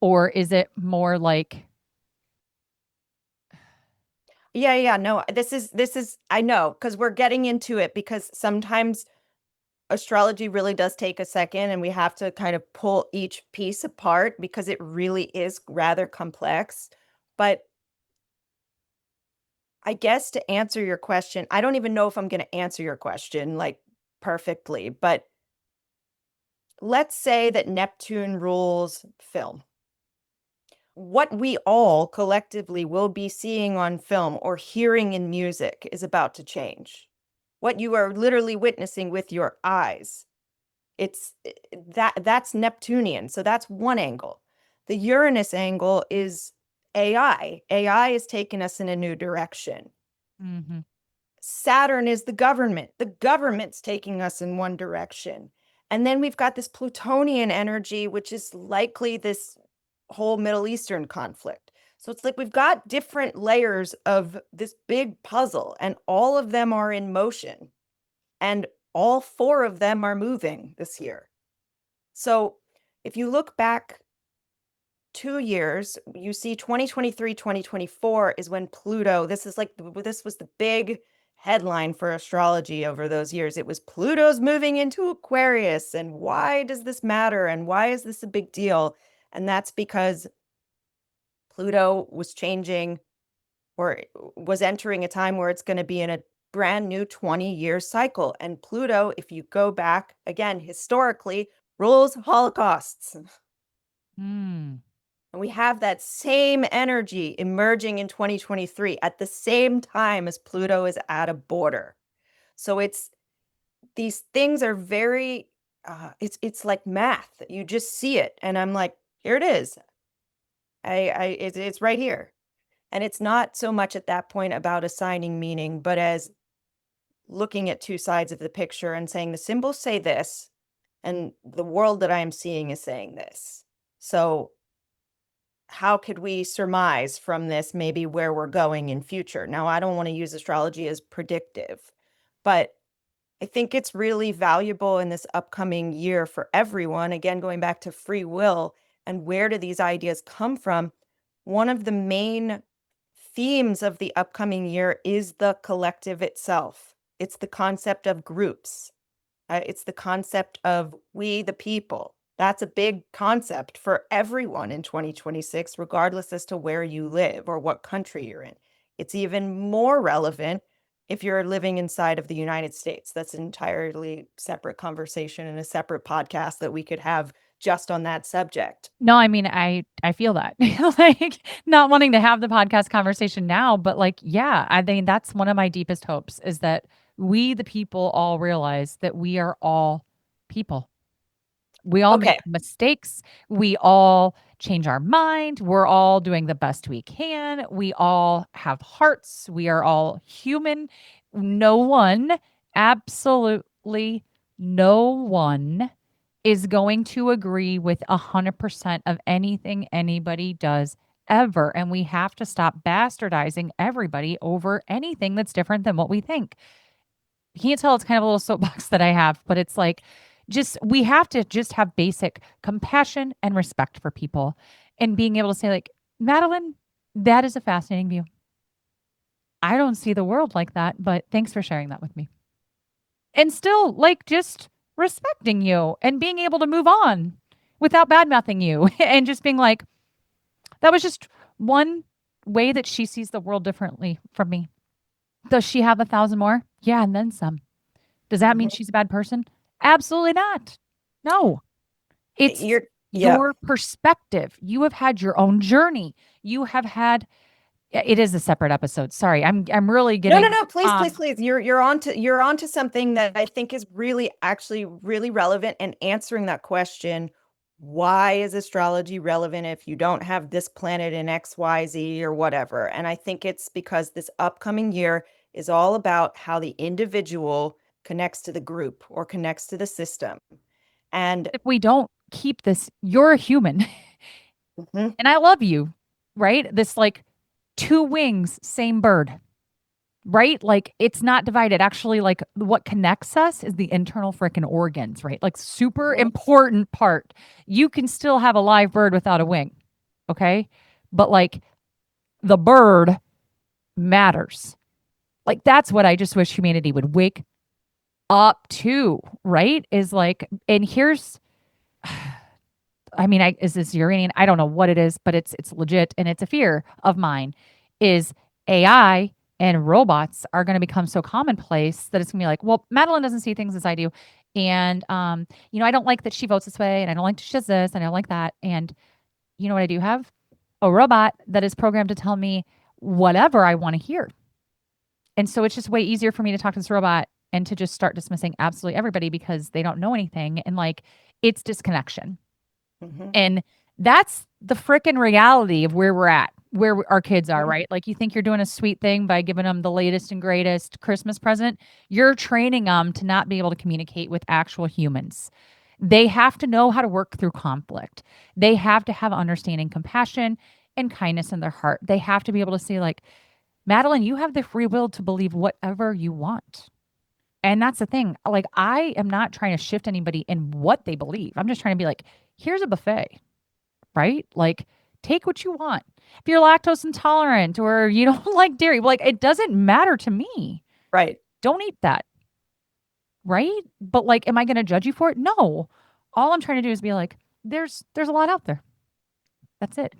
or is it more like, Yeah, no, this is I know because we're getting into it because sometimes astrology really does take a second and we have to kind of pull each piece apart because it really is rather complex. But I guess to answer your question, I don't even know if I'm going to answer your question like perfectly, but let's say that Neptune rules film. What we all collectively will be seeing on film or hearing in music is about to change. What you are literally witnessing with your eyes. That's Neptunian. So that's one angle. The Uranus angle is AI. AI is taking us in a new direction. mhm, Saturn is the government. The government's taking us in one direction. And then we've got this Plutonian energy, which is likely this whole Middle Eastern conflict. So it's like we've got different layers of this big puzzle, and all of them are in motion, and all four of them are moving this year. So if you look back 2 years, you see 2023, 2024 is when Pluto, this was the big headline for astrology over those years. It was Pluto's moving into Aquarius. And why does this matter? And why is this a big deal? And that's because Pluto was changing or was entering a time where it's going to be in a brand new 20-year cycle. And Pluto, if you go back again, historically, rules holocausts. mm, And we have that same energy emerging in 2023 at the same time as Pluto is at a border. So it's these things are very it's like math. You just see it and I'm like, here it is. It's right here. And it's not so much at that point about assigning meaning, but as looking at two sides of the picture and saying the symbols say this, and the world that I am seeing is saying this. So how could we surmise from this maybe where we're going in future? Now, I don't want to use astrology as predictive, but I think it's really valuable in this upcoming year for everyone. Again, going back to free will and where do these ideas come from? One of the main themes of the upcoming year is the collective itself. It's the concept of groups. It's the concept of we the people. That's a big concept for everyone in 2026, regardless as to where you live or what country you're in. It's even more relevant if you're living inside of the United States. That's an entirely separate conversation and a separate podcast that we could have just on that subject. No, I mean, I feel that. Like, not wanting to have the podcast conversation now, but, like, yeah, I mean, that's one of my deepest hopes is that we, the people, all realize that we are all people. We all make Okay. mistakes. We all change our mind. We're all doing the best we can. We all have hearts. We are all human. No one, absolutely no one is going to agree with 100% of anything anybody does ever. And we have to stop bastardizing everybody over anything that's different than what we think. You can't tell, it's kind of a little soapbox that I have, but it's like, just we have to just have basic compassion and respect for people and being able to say, like, Madeline, that is a fascinating view. I don't see the world like that, but thanks for sharing that with me. And still, like, just respecting you and being able to move on without bad mouthing you and just being like, that was just one way that she sees the world differently from me. Does she have 1,000 more? Yeah, and then some. Does that mean Mhm. she's a bad person? Absolutely not. No. It's You're, yeah. your perspective. You have had your own journey. You have had it is a separate episode. Sorry. I'm really No, no, getting no, please, please, please. You're onto something that I think is really actually really relevant and answering that question. Why is astrology relevant if you don't have this planet in XYZ or whatever? And I think it's because this upcoming year is all about how the individual connects to the group or connects to the system. And if we don't keep this, you're a human Mhm, and I love you, right? This like two wings, same bird. Right? Like it's not divided. Actually, like what connects us is the internal freaking organs, right? Like super mhm. important part. You can still have a live bird without a wing. Okay. But like the bird matters. Like that's what I just wish humanity would wake up to, right? Is like, and here's, I mean, is this Uranian? I don't know what it is, but it's legit and it's a fear of mine. Is AI and robots are going to become so commonplace that it's going to be like, well, Madeline doesn't see things as I do, and I don't like that she votes this way, and I don't like that she does this, and I don't like that, and you know what I do have? A robot that is programmed to tell me whatever I want to hear, and so it's just way easier for me to talk to this robot and to just start dismissing absolutely everybody because they don't know anything, and like it's disconnection. Mhm, And that's the frickin' reality of where we're at, where our kids are, mhm. right? Like you think you're doing a sweet thing by giving them the latest and greatest Christmas present. You're training them to not be able to communicate with actual humans. They have to know how to work through conflict. They have to have understanding, compassion, and kindness in their heart. They have to be able to say, like, Madeline, you have the free will to believe whatever you want. And that's the thing. Like, I am not trying to shift anybody in what they believe. I'm just trying to be like, here's a buffet, right? Like, take what you want. If you're lactose intolerant or you don't like dairy, like, it doesn't matter to me. Right. Don't eat that, right? But like, am I going to judge you for it? No. All I'm trying to do is be like, there's a lot out there. That's it,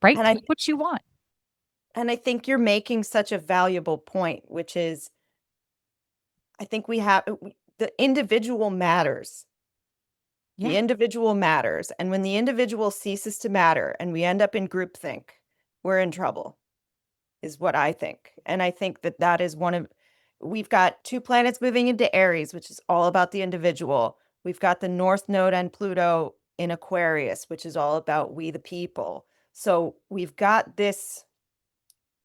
right? And I Take what you want. and I think you're making such a valuable point, which is I think we have the individual matters. Yeah. The individual matters. And when the individual ceases to matter and we end up in groupthink, we're in trouble, is what I think. And I think that that is one of, we've got two planets moving into Aries, which is all about the individual. We've got the North Node and Pluto in Aquarius, which is all about we the people. So we've got this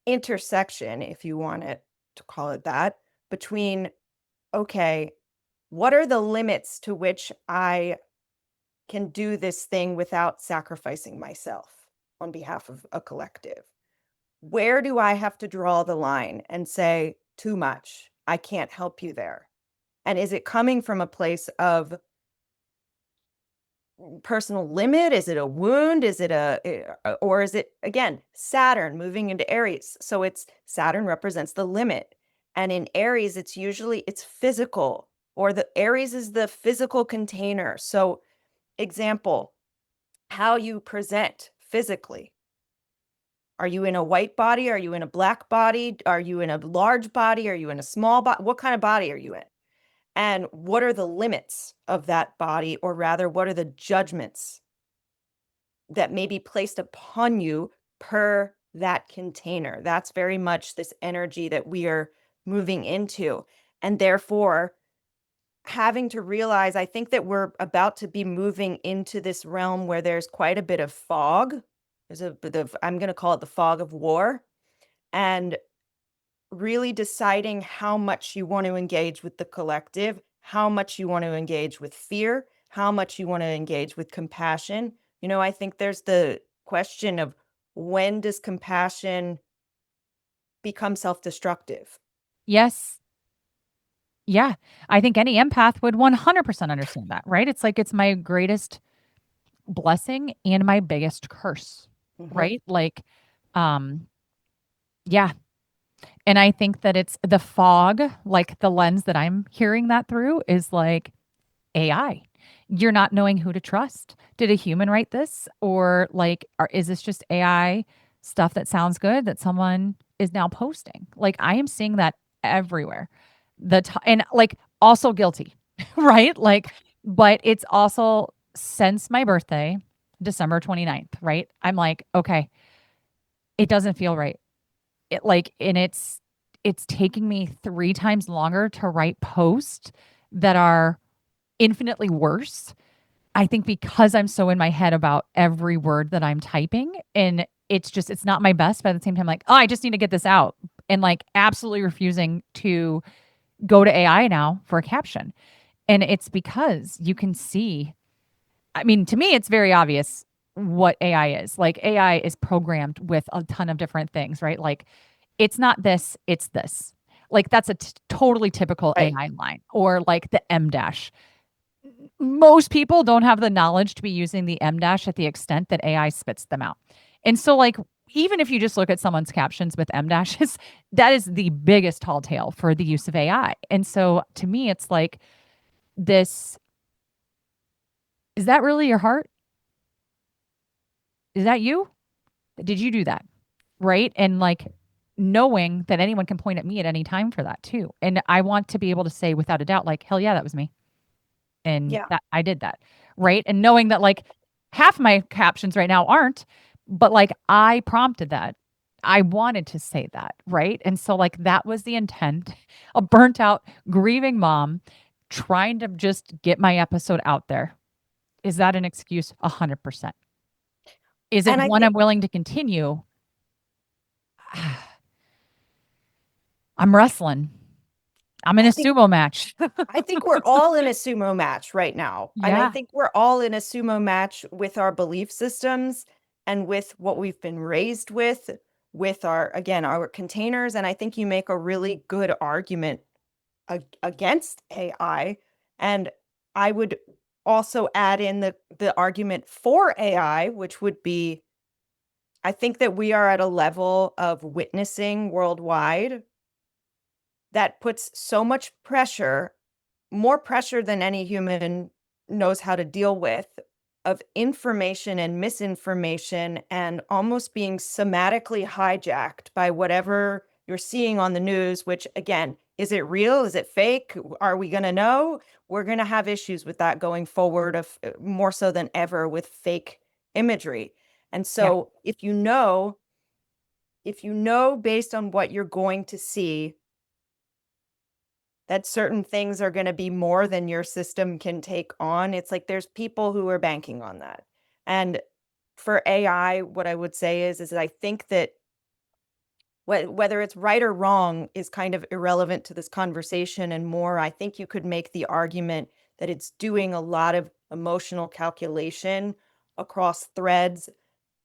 intersection, if you want it to call it that, between okay, what are the limits to which I can do this thing without sacrificing myself on behalf of a collective? Where do I have to draw the line and say, too much? I can't help you there. And is it coming from a place of personal limit? Is it a wound? Is it or is it, again, Saturn moving into Aries? So it's Saturn represents the limit. And in Aries, it's physical, or the Aries is the physical container. So example, how you present physically. Are you in a white body? Are you in a black body? Are you in a large body? Are you in a small body? What kind of body are you in? And what are the limits of that body? Or rather, what are the judgments that may be placed upon you per that container? That's very much this energy that we are moving into. And therefore, having to realize, I think that we're about to be moving into this realm where there's quite a bit of fog. There's a bit of, I'm going to call it the fog of war. And really deciding how much you want to engage with the collective, how much you want to engage with fear, how much you want to engage with compassion. I think there's the question of, when does compassion become self-destructive? Yes. Yeah. I think any empath would 100% understand that, right? It's like it's my greatest blessing and my biggest curse, Mhm. right? Like, um, yeah. And I think that it's the fog, like the lens that I'm hearing that through is like AI. You're not knowing who to trust. Did a human write this? Or like, is this just AI stuff that sounds good that someone is now posting? Like, I am seeing that everywhere. And like, also guilty, right? Like, but it's also since my birthday, December 29th, right? I'm like, okay, it doesn't feel right. And it's taking me 3 times longer to write posts that are infinitely worse. I think because I'm so in my head about every word that I'm typing, and it's not my best, but at the same time, like, oh, I just need to get this out. And like absolutely refusing to go to AI now for a caption. And it's because you can see, I mean, to me, it's very obvious what AI is. Like AI is programmed with a ton of different things, right? Like it's not this, it's this. Like that's a totally typical Right. AI line, or like the M dash. Most people don't have the knowledge to be using the M dash at the extent that AI spits them out. And so, like, even if you just look at someone's captions with M dashes, that is the biggest tall tale for the use of AI. And so, to me, it's like, this is that really your heart? Is that you? Did you do that? Right. And like, knowing that anyone can point at me at any time for that too. And I want to be able to say without a doubt, like, hell yeah, that was me. And Yeah. that I did that, right? And knowing that like half my captions right now aren't, but like I prompted that. I wanted to say that, right? And so like that was the intent. A burnt out, grieving mom trying to just get my episode out there. Is that an excuse? 100%. Is it And I one I'm think willing to continue? I'm wrestling. I'm in I a think sumo match. I think we're all in a sumo match right now. And I Yeah. think we're all in a sumo match with our belief systems and with what we've been raised with our, again, our containers. And I think you make a really good argument against AI. And I would also add in the argument for AI, which would be, I think that we are at a level of witnessing worldwide that puts so much pressure, more pressure than any human knows how to deal with, of information and misinformation, and almost being somatically hijacked by whatever you're seeing on the news, which again, is it real? Is it fake? Are we going to know? We're going to have issues with that going forward, of more so than ever, with fake imagery. And Yeah. so if you know based on what you're going to see that certain things are gonna be more than your system can take on, it's like there's people who are banking on that. And for AI, what I would say is I think that whether it's right or wrong is kind of irrelevant to this conversation, and more, I think you could make the argument that it's doing a lot of emotional calculation across threads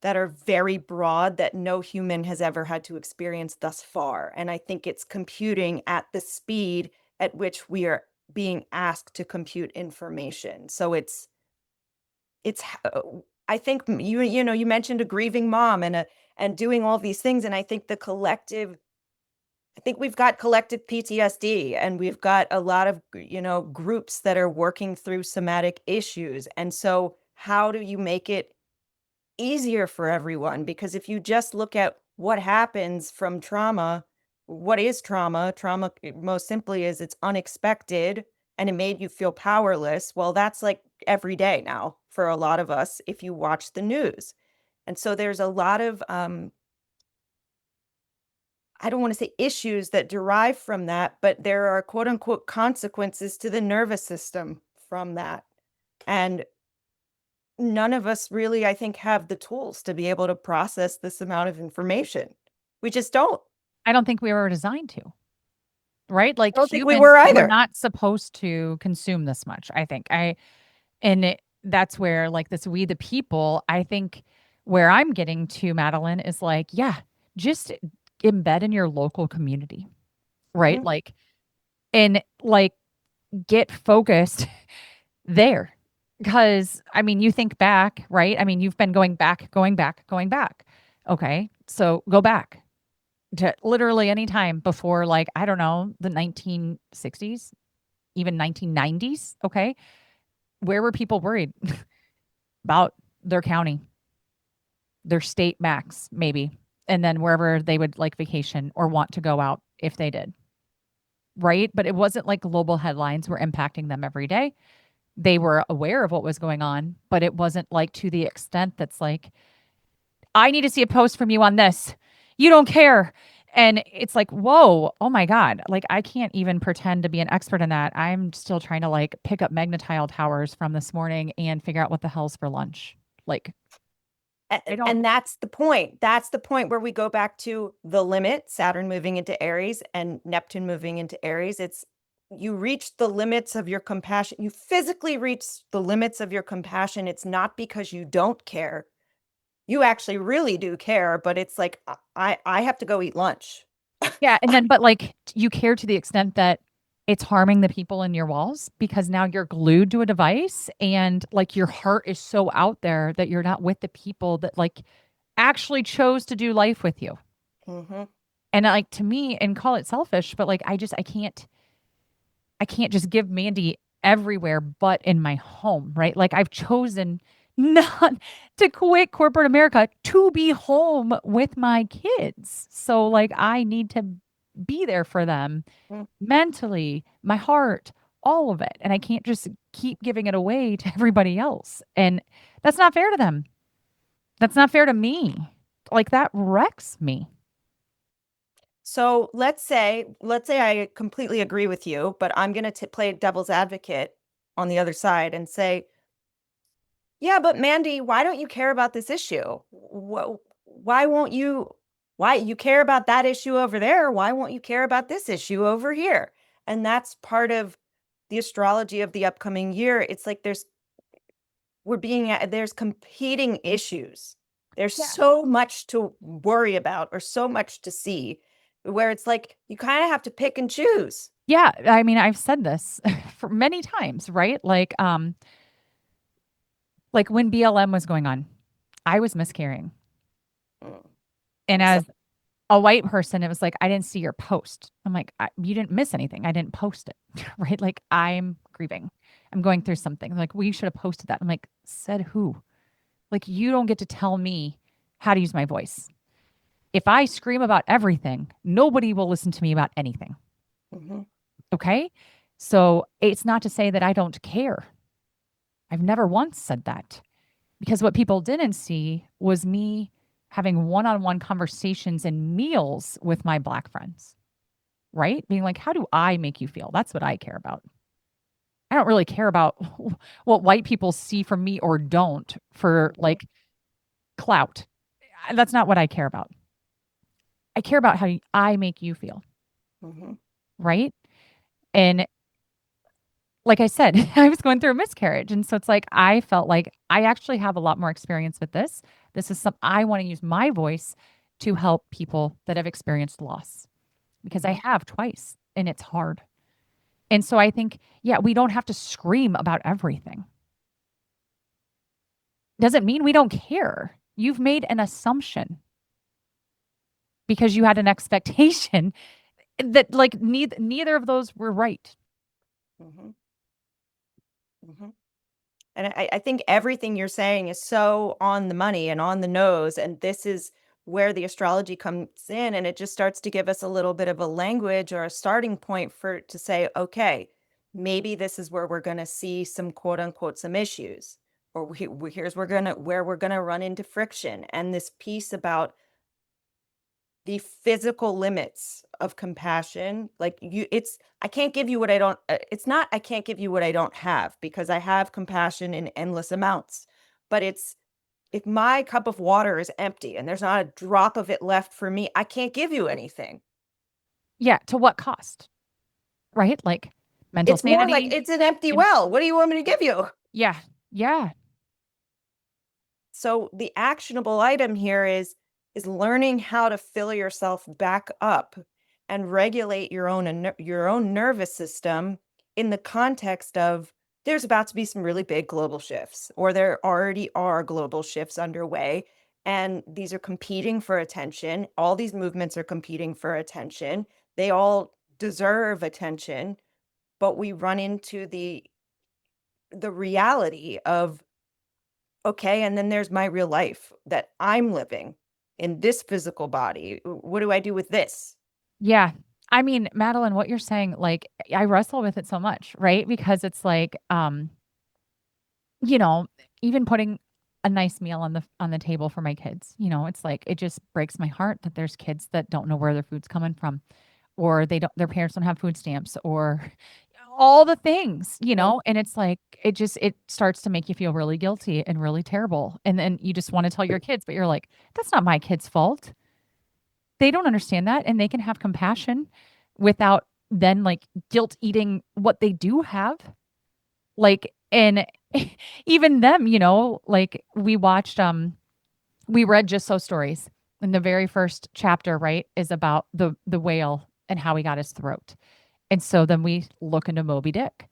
that are very broad that no human has ever had to experience thus far. And I think it's computing at the speed at which we are being asked to compute information. So it's I think you mentioned a grieving mom and doing all these things, and I think I think we've got collective PTSD, and we've got a lot of groups that are working through somatic issues. And so how do you make it easier for everyone? Because if you just look at what happens from trauma, what is trauma? Trauma, most simply, is it's unexpected and it made you feel powerless. Well, that's like every day now for a lot of us if you watch the news. And so there's a lot of, I don't want to say issues that derive from that, but there are quote unquote consequences to the nervous system from that. And none of us really, I think, have the tools to be able to process this amount of information. We just don't. I don't think we were designed to, right? Like I don't think we humans were were either. not supposed to consume this much, I think. That's where like this we the people, I think where I'm getting to, Madeline, is like, yeah, just embed in your local community, right? Mhm. And like get focused there. Because I mean, you think back, right? I mean, you've been going back, going back, going back. Okay. So go back to literally any time before, like, I don't know, the 1960s, even 1990s. Okay. Where were people worried about their county, their state max, maybe, and then wherever they would like vacation or want to go out if they did, right? But it wasn't like global headlines were impacting them every day. They were aware of what was going on, but it wasn't like to the extent that's like, I need to see a post from you on this. You don't care. And it's like, whoa, oh my God. Like, I can't even pretend to be an expert in that. I'm still trying to like pick up magnetile towers from this morning and figure out what the hell's for lunch. Like, I don't, And that's the point. That's the point where we go back to the limit, Saturn moving into Aries and Neptune moving into Aries. It's you reach the limits of your compassion. You physically reach the limits of your compassion. It's not because you don't care. You actually really do care, but it's like I have to go eat lunch. yeah. And then, but like, you care to the extent that it's harming the people in your walls because now you're glued to a device and like your heart is so out there that you're not with the people that like actually chose to do life with you. Hmm. And like to me, and call it selfish, but like I can't just give Mandy everywhere but in my home, right? Like I've chosen not to quit corporate America to be home with my kids. So like I need to be there for them mentally, my heart, all of it. And I can't just keep giving it away to everybody else. And that's not fair to them. That's not fair to me. Like that wrecks me. So let's say I completely agree with you, but I'm going to play devil's advocate on the other side and say, yeah, but Mandy, why don't you care about this issue? Why won't you? Why you care about that issue over there? Why won't you care about this issue over here? And that's part of the astrology of the upcoming year. It's like there's competing issues. There's Yeah. so much to worry about or so much to see where it's like you kind of have to pick and choose. Yeah. I mean, I've said this for many times, right? Like when BLM was going on, I was miscarrying. Mm. And I'm so as a white person, it was like, I didn't see your post. I'm like, you didn't miss anything. I didn't post it. Right. Like, I'm grieving. I'm going through something. Like, we should have posted that. I'm like, said who? Like, you don't get to tell me how to use my voice. If I scream about everything, nobody will listen to me about anything. Mhm. Okay. So it's not to say that I don't care. I've never once said that. Because what people didn't see was me having one-on-one conversations and meals with my Black friends, right? Being like, how do I make you feel? That's what I care about. I don't really care about what white people see from me or don't for Mhm. like clout. That's not what I care about. I care about how I make you feel, Hmm. right? And like I said, I was going through a miscarriage. And so it's like I felt like I actually have a lot more experience with this. This is some I want to use my voice to help people that have experienced loss because I Hmm. have twice and it's hard. And so I think, yeah, we don't have to scream about everything. Doesn't mean we don't care. You've made an assumption because you had an expectation that like neither of those were right. Hmm. Hmm. And I think everything you're saying is so on the money and on the nose. And this is where the astrology comes in. And it just starts to give us a little bit of a language or a starting point for to say, okay, maybe this is where we're going to see some quote unquote some issues. Or here's where we're gonna run into friction. And this piece about the physical limits of compassion, like it's I can't give you what I don't it's not I can't give you what I don't have, because I have compassion in endless amounts. But it's, if my cup of water is empty and there's not a drop of it left for me, I can't give you anything. Yeah, to what cost? Right? Like mental It's more like sanity. it's an empty And well. What do you want me to give you? yeah. Yeah. So the actionable item here is learning how to fill yourself back up and regulate your own nervous system in the context of there's about to be some really big global shifts, or there already are global shifts underway, and these are competing for attention. All these movements are competing for attention. They all deserve attention, but we run into the reality of, okay, and then there's my real life that I'm living in this physical body. What do I do with this? Yeah. I mean, Madeline, what you're saying, like I wrestle with it so much, right? Because it's like, you know, even putting a nice meal on the table for my kids, it's like it just breaks my heart that there's kids that don't know where their food's coming from, or their parents don't have food stamps, or all the things, Mhm. and it's like it starts to make you feel really guilty and really terrible. And then you just want to tell your kids, but you're like, that's not my kid's fault. They don't understand that, and they can have compassion without then like guilt eating what they do have. Like, and even them, like we read Just So Stories, and the very first chapter, right, is about the whale and how he got his throat. And so then we look into Moby Dick,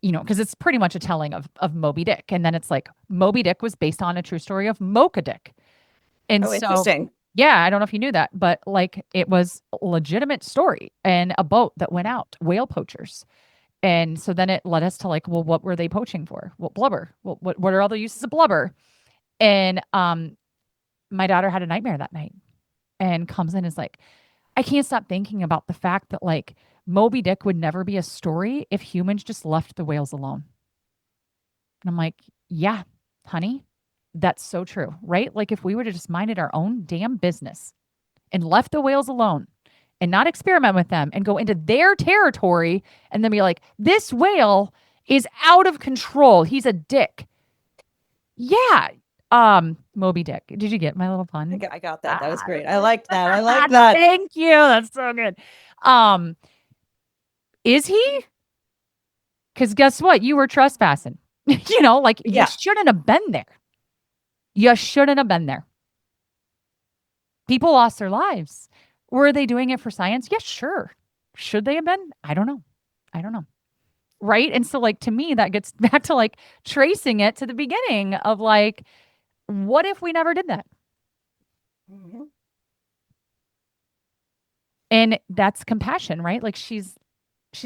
because it's pretty much a telling of Moby Dick. And then it's like Moby Dick was based on a true story of Mocha Dick. And Oh, so, interesting. yeah, I don't know if you knew that, but like it was a legitimate story and a boat that went out, whale poachers. And so then it led us to like, well, what were they poaching for? What blubber? What are all the uses of blubber? And my daughter had a nightmare that night and comes in and is like, I can't stop thinking about the fact that like Moby Dick would never be a story if humans just left the whales alone. And I'm like, yeah, honey, that's so true, right? Like if we would have just minded our own damn business and left the whales alone and not experiment with them and go into their territory and then be like, this whale is out of control. He's a dick. Yeah. Moby Dick. Did you get my little pun? I got that. That was Ah, great. I liked that. I like that. thank you. That's so good. Um, is he? Because guess what? You were trespassing. Like you Yeah. shouldn't have been there. You shouldn't have been there. People lost their lives. Were they doing it for science? Yes, sure. Should they have been? I don't know. I don't know. Right. And so, like, to me, that gets back to like tracing it to the beginning of like, what if we never did that? Mhm. And that's compassion, right? Like, she's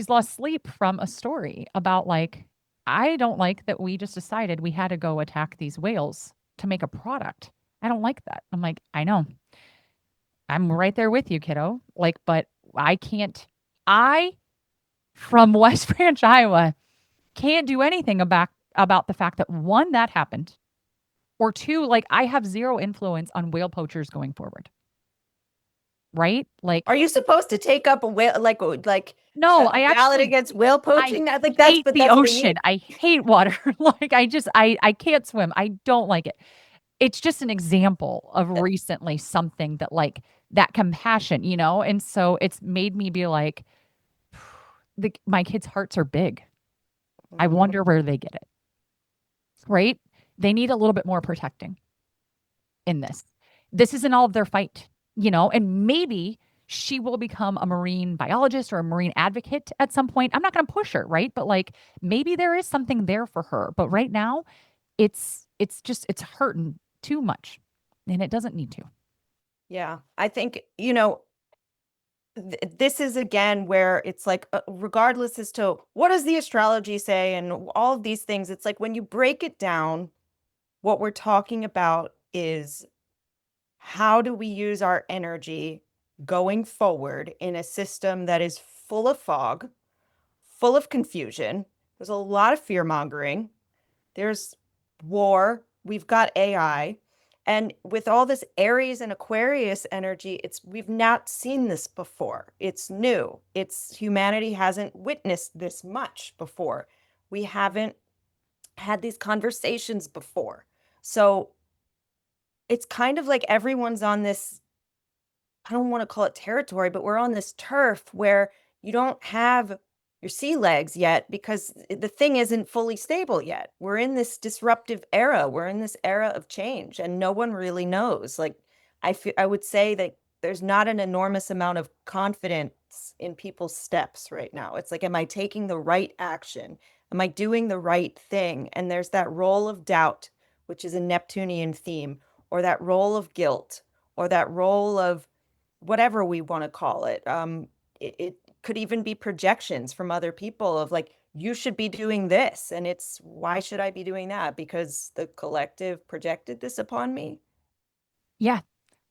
lost sleep from a story about like, I don't like that we just decided we had to go attack these whales to make a product. I don't like that. I'm like, I know. I'm right there with you, kiddo. Like, but I can't, I from West Branch, Iowa, can't do anything about the fact that one, that happened, or two, like I have zero influence on whale poachers going forward. Right? Like, Are you supposed to take up a whale, like no, a ballot against whale I poaching? I think hate but the that's what they ocean. need. I hate water. Like I can't swim. I don't like it. It's just an example of Uh, recently something that like that compassion, you know? And so it's made me be like, my kids' hearts are big. I Mhm. wonder where they get it, right? They need a little bit more protecting in this. This isn't all of their fight, you know? And maybe she will become a marine biologist or a marine advocate at some point. I'm not going to push her, right? But like maybe there is something there for her. But right now, it's hurting too much and it doesn't need to. Yeah, I think, this is again where it's like, regardless as to what does the astrology say and all of these things, it's like when you break it down, what we're talking about is how do we use our energy going forward in a system that is full of fog, full of confusion. There's a lot of fear mongering. There's war. We've got AI. And with all this Aries and Aquarius energy, we've not seen this before. It's new. Humanity hasn't witnessed this much before. We haven't had these conversations before. So it's kind of like everyone's on this, I don't want to call it territory, but we're on this turf where you don't have your sea legs yet because the thing isn't fully stable yet. We're in this disruptive era. We're in this era of change and no one really knows. Like I would say that there's not an enormous amount of confidence in people's steps right now. It's like, am I taking the right action? Am I doing the right thing? And there's that role of doubt, which is a Neptunian theme, or that role of guilt, or that role of whatever we want to call it. It could even be projections from other people of like, you should be doing this. And it's, why should I be doing that? Because the collective projected this upon me. Yeah.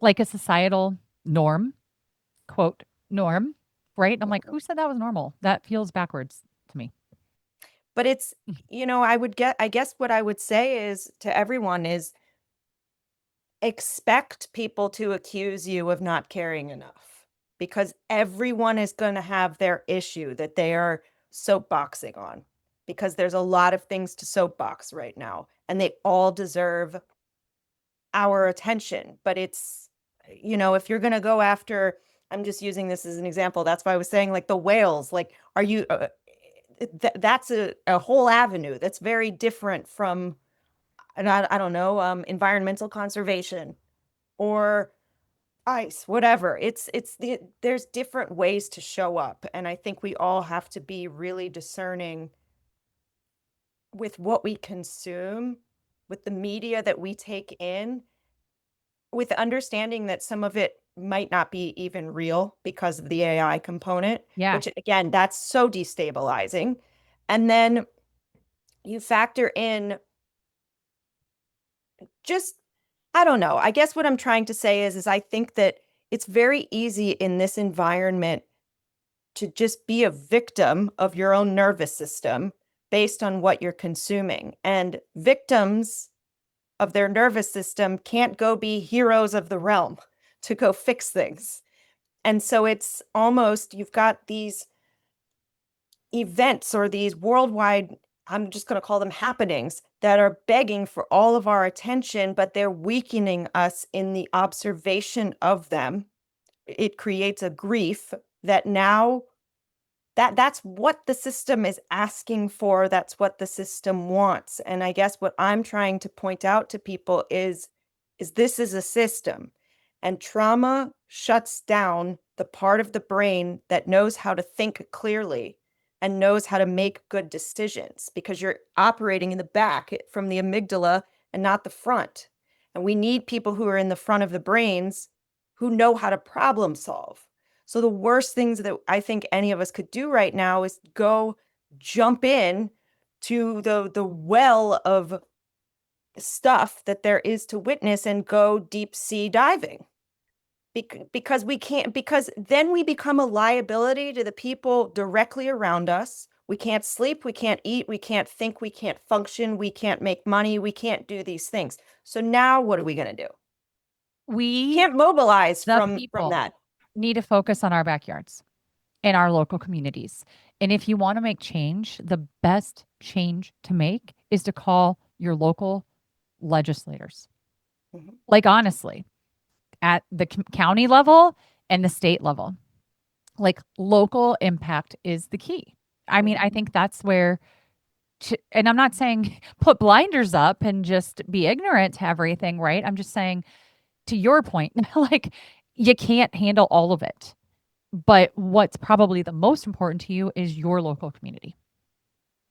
Like a societal norm, quote, norm, right? I'm like, Mhm. who said that was normal? That feels backwards to me. But it's, I guess what I would say is to everyone is expect people to accuse you of not caring enough because everyone is going to have their issue that they are soapboxing on because there's a lot of things to soapbox right now and they all deserve our attention. But it's, if you're going to go after, I'm just using this as an example. That's why I was saying like the whales, like, are you, that's a whole avenue that's very different from, and I don't know, environmental conservation or ice, whatever. There's different ways to show up. And I think we all have to be really discerning with what we consume, with the media that we take in, with understanding that some of it might not be even real because of the AI component, Yeah. which again, that's so destabilizing. And then you factor in just, I don't know. I guess what I'm trying to say is I think that it's very easy in this environment to just be a victim of your own nervous system based on what you're consuming. And victims of their nervous system can't go be heroes of the realm to go fix things. And so it's almost, you've got these events or these worldwide, I'm just going to call them happenings, that are begging for all of our attention, but they're weakening us in the observation of them. It creates a grief that now that's what the system is asking for. That's what the system wants. And I guess what I'm trying to point out to people is this is a system and trauma shuts down the part of the brain that knows how to think clearly and knows how to make good decisions because you're operating in the back from the amygdala and not the front. And we need people who are in the front of the brains who know how to problem solve. So the worst things that I think any of us could do right now is go jump in to the well of stuff that there is to witness and go deep sea diving. Because we can't, because then we become a liability to the people directly around us. We can't sleep, we can't eat, we can't think, we can't function, we can't make money, we can't do these things. So now what are we going to do? We, Can't mobilize the from people, that. need to focus on our backyards and our local communities. And if you want to make change, the best change to make is to call your local legislators. Mhm. Like, honestly, at the county level and the state level. Like local impact is the key. I mean, I think that's where, and I'm not saying put blinders up and just be ignorant to everything, right? I'm just saying, to your point, like you can't handle all of it. But what's probably the most important to you is your local community.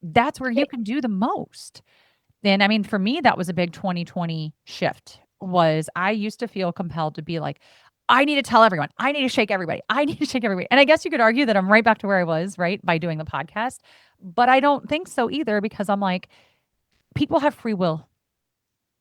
That's where you It- can do the most. And I mean, for me, that was a big 2020 shift. Was I used to feel compelled to be like, I need to tell everyone, I need to shake everybody, I need to shake everybody. And I guess you could argue that I'm right back to where I was, right, by doing the podcast. But I don't think so either, because I'm like, people have free will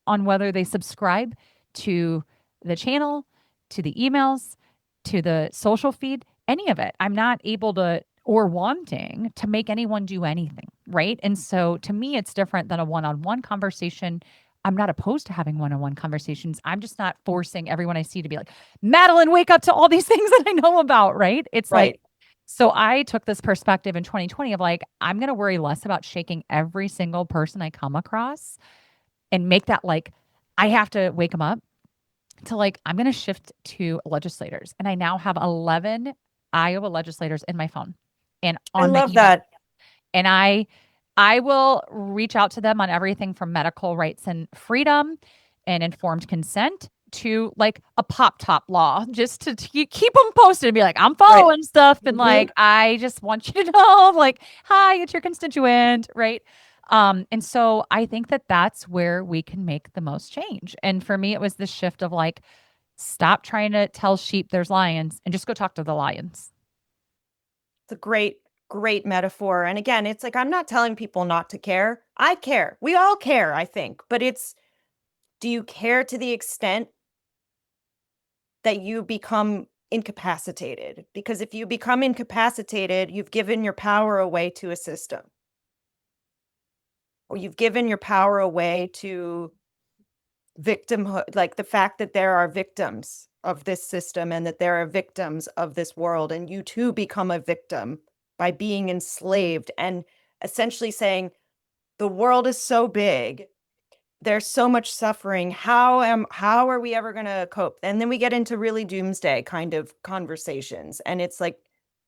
on whether they subscribe to the channel, to the emails, to the social feed, any of it. I'm not able to or wanting to make anyone do anything, right? And so to me, it's different than a one on one conversation. I'm not opposed to having one on one conversations. I'm just not forcing everyone I see to be like, Madeline, wake up to all these things that I know about, right? It's like, right. so I took this perspective in 2020 of like, I'm going to worry less about shaking every single person I come across and make that like, I have to wake them up to like, I'm going to shift to legislators. And I now have 11 Iowa legislators in my phone and I on my love email. that. And I will reach out to them on everything from medical rights and freedom and informed consent to like a pop top law, just to keep them posted and be like, I'm Right. following stuff. And Mhm. like, I just want you to know, like, hi, it's your constituent. Right. And so I think that that's where we can make the most change. And for me, it was this shift of like, stop trying to tell sheep there's lions and just go talk to the lions. It's a great metaphor. And again, it's like I'm not telling people not to care. I care. We all care, I think. But it's, do you care to the extent that you become incapacitated? Because if you become incapacitated, you've given your power away to a system, or you've given your power away to victimhood, like the fact that there are victims of this system and that there are victims of this world, and you too become a victim by being enslaved and essentially saying, the world is so big, there's so much suffering, how are we ever going to cope? And then we get into really doomsday kind of conversations, and it's like,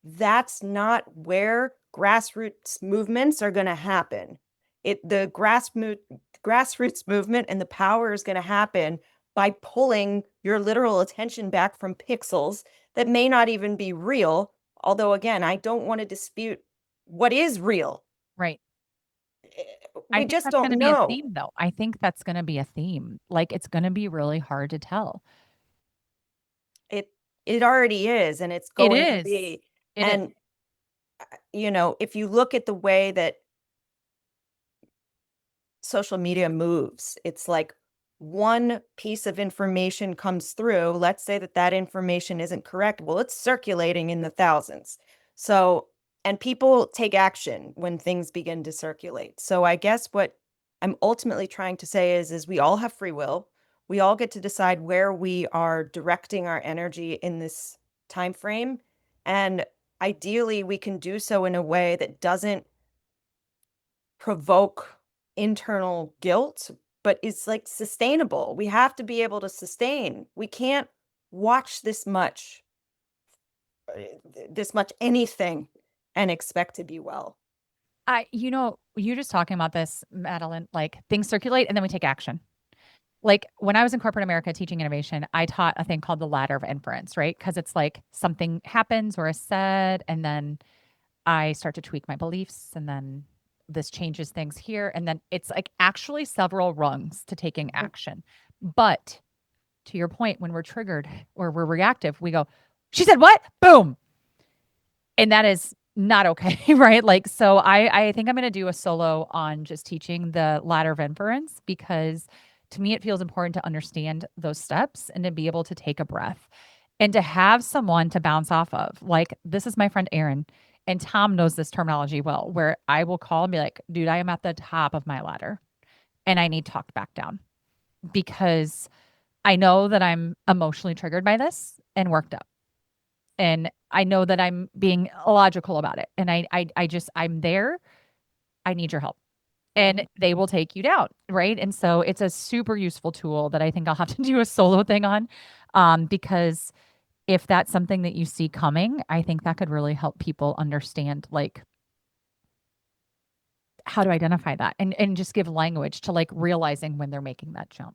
that's not where grassroots movements are going to happen. The grassroots movement and the power is going to happen by pulling your literal attention back from pixels that may not even be real. Although again, I don't want to dispute what is real. Right. I We think just that's going don't to be a know. theme, though. I think that's going to be a theme. Like, it's going to be really hard to tell. It it already is, and it's It going to is. be. It is. And if you look at the way that social media moves, it's like one piece of information comes through. Let's say that that information isn't correct. Well, it's circulating in the thousands. So, and people take action when things begin to circulate. So, I guess what I'm ultimately trying to say is we all have free will. We all get to decide where we are directing our energy in this time frame, and ideally we can do so in a way that doesn't provoke internal guilt, but is like sustainable. We have to be able to sustain. We can't watch this much anything and expect to be well. You're just talking about this, Madeline, like things circulate and then we take action. Like when I was in corporate America teaching innovation, I taught a thing called the ladder of inference, right? Because it's like something happens or is said, and then I start to tweak my beliefs, and then this changes things here. And then it's like actually several rungs to taking action. But to your point, when we're triggered or we're reactive, we go, she said what? Boom. And that is not okay, right? Like, so I think I'm going to do a solo on just teaching the ladder of inference, because to me, it feels important to understand those steps and to be able to take a breath and to have someone to bounce off of. Like, this is my friend Aaron, and Tom knows this terminology well, where I will call and be like, dude, I am at the top of my ladder and I need talked back down, because I know that I'm emotionally triggered by this and worked up. And I know that I'm being illogical about it. And I'm there. I need your help. And they will take you down. Right. And so it's a super useful tool that I think I'll have to do a solo thing on. Because if that's something that you see coming, I think that could really help people understand like how to identify that and just give language to like realizing when they're making that jump.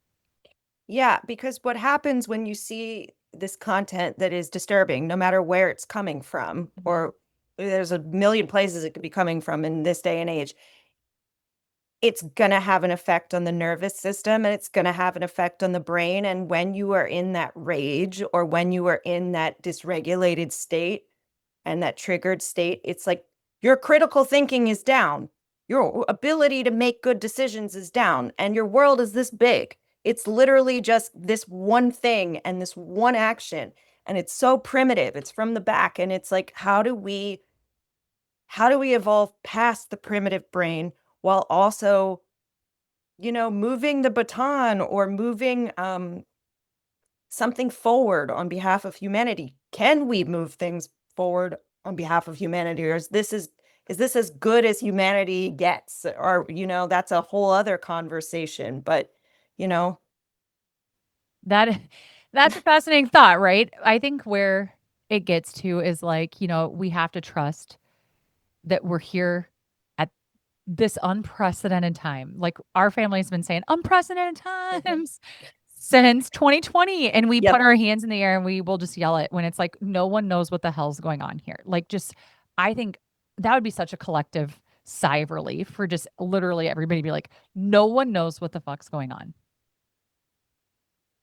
Yeah, because what happens when you see this content that is disturbing, no matter where it's coming from, Mhm. or there's a million places it could be coming from in this day and age, it's going to have an effect on the nervous system and it's going to have an effect on the brain. And when you are in that rage or when you are in that dysregulated state and that triggered state, it's like your critical thinking is down. Your ability to make good decisions is down. And your world is this big. It's literally just this one thing and this one action. And it's so primitive. It's from the back. And it's like, how do we evolve past the primitive brain while also, moving the baton or moving something forward on behalf of humanity? Can we move things forward on behalf of humanity, or is this as good as humanity gets? Or, that's a whole other conversation. But, you know, That that's a fascinating thought, right? I think where it gets to is like, we have to trust that we're here at this unprecedented time. Like our family's been saying unprecedented Mhm. times since 2020 and we put Yep. our hands in the air and we will just yell it when it's like no one knows what the hell's going on here. Like just I think that would be such a collective sigh of relief for just literally everybody to be like no one knows what the fuck's going on.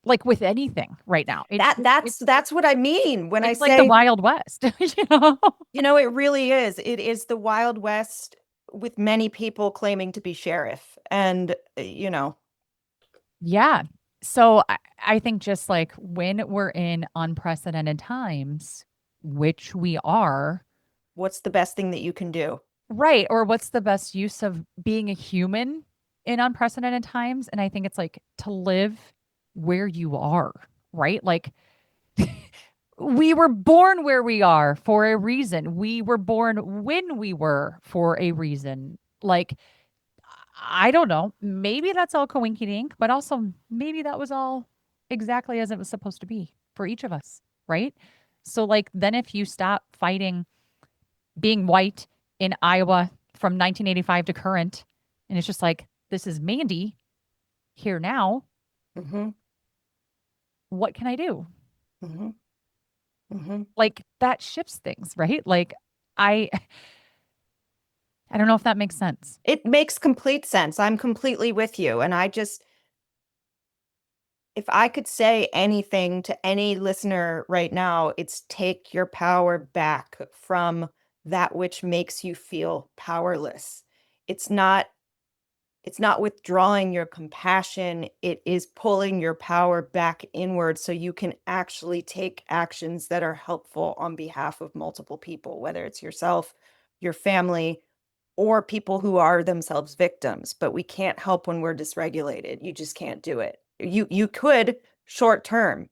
Like with anything right now. It's That that's it's that's what I mean when I it's like the say, Wild West, you know? it really is. It is the Wild West with many people claiming to be sheriff. And, Yeah. So I think just like when we're in unprecedented times, which we are, what's the best thing that you can do? right? Or what's the best use of being a human in unprecedented times? And I think it's like to live where you are, right? Like we were born where we are for a reason. We were born when we were for a reason. Like I don't know. Maybe that's all coinky dink, but also maybe that was all exactly as it was supposed to be for each of us, right? So, like, then if you stop fighting being white in Iowa from 1985 to current, and it's just like, this is Mandy here now, Hmm. what can I do? Hmm. Hmm. Like, that shifts things, right? Like, I, I don't know if that makes sense. It makes complete sense. I'm completely with you. And if I could say anything to any listener right now, it's take your power back from that which makes you feel powerless. It's not it's not withdrawing your compassion, it is pulling your power back inward so you can actually take actions that are helpful on behalf of multiple people, whether it's yourself, your family, or people who are themselves victims. But we can't help when we're dysregulated. You just can't do it. You could short term,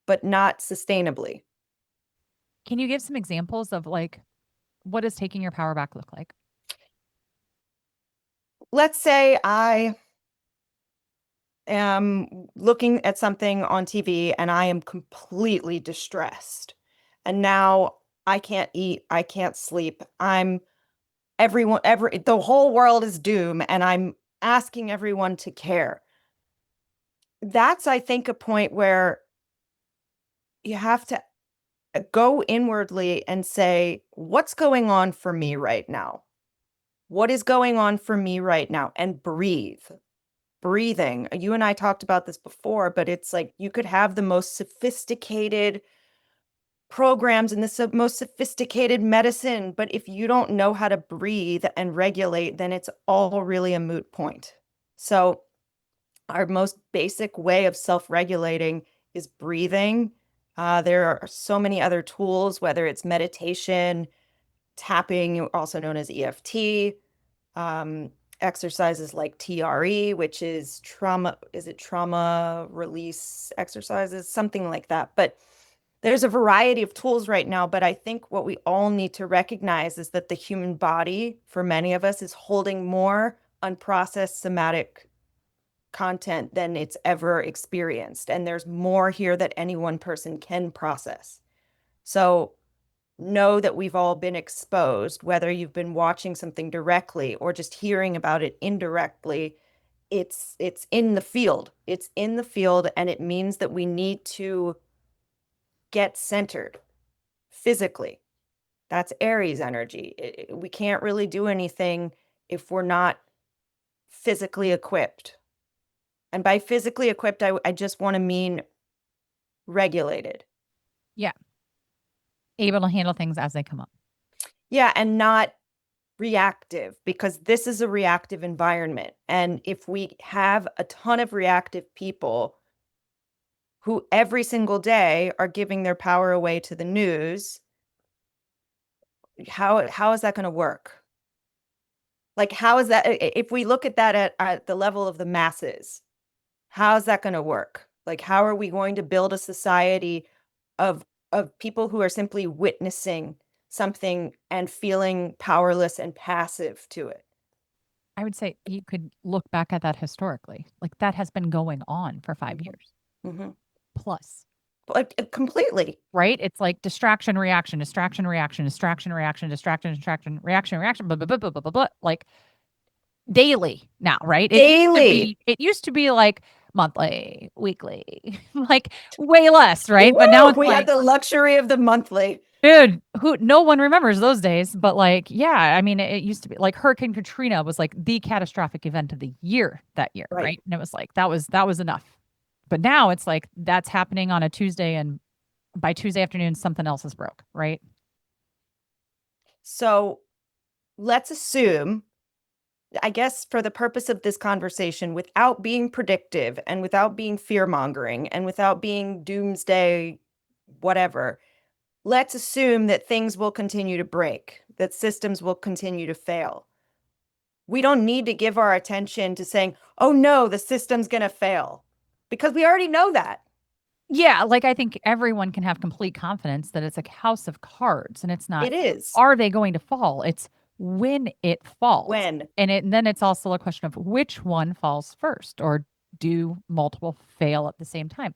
but not sustainably. Can you give some examples of like, what does taking your power back look like? Let's say I am looking at something on TV and I am completely distressed. And now I can't eat, I can't sleep. The whole world is doom and I'm asking everyone to care. That's, I think, a point where you have to go inwardly and say, what's going on for me right now? What is going on for me right now? And breathe. Breathing. You and I talked about this before, but it's like you could have the most sophisticated programs and most sophisticated medicine, but if you don't know how to breathe and regulate, then it's all really a moot point. So, our most basic way of self-regulating is breathing. There are so many other tools, whether it's meditation, tapping, also known as EFT, um, exercises like TRE, which is it trauma release exercises, something like that. But there's a variety of tools right now. But I think what we all need to recognize is that the human body, for many of us, is holding more unprocessed somatic content than it's ever experienced. And there's more here that any one person can process. So know that we've all been exposed, whether you've been watching something directly or just hearing about it indirectly. It's in the field. It's in the field, and it means that we need to get centered physically. That's Aries energy. We can't really do anything if we're not physically equipped. And by physically equipped, I just want to mean regulated. Yeah. Able to handle things as they come up. Yeah, and not reactive, because this is a reactive environment. And if we have a ton of reactive people who every single day are giving their power away to the news, how is that going to work? Like, how is that, if we look at that at the level of the masses, how is that going to work? Like, how are we going to build a society of people who are simply witnessing something and feeling powerless and passive to it? I would say you could look back at that historically. Like that has been going on for 5 years Mm-hmm. plus. Like, completely. Right? It's like distraction, reaction, distraction, reaction, distraction, reaction, distraction, distraction, reaction, reaction, blah, blah, blah, blah, blah, blah, blah. Like daily now, right? Daily. It used to be like monthly, weekly, like way less, right? But now Woo! it's We had like, the luxury of the monthly. dude, who no one remembers those days. But like, yeah, I mean, it used to be like Hurricane Katrina was like the catastrophic event of the year that year, Right. right? And it was like that was enough. But now it's like that's happening on a Tuesday, and by Tuesday afternoon, something else is broke, right? So let's assume, I guess, for the purpose of this conversation, without being predictive and without being fear mongering and without being doomsday, whatever, let's assume that things will continue to break, that systems will continue to fail. We don't need to give our attention to saying, oh no, the system's going to fail, because we already know that. Yeah, like I think everyone can have complete confidence that it's a house of cards and it's not, It is. are they going to fall? It's when it falls. When. And then it's also a question of which one falls first, or do multiple fail at the same time?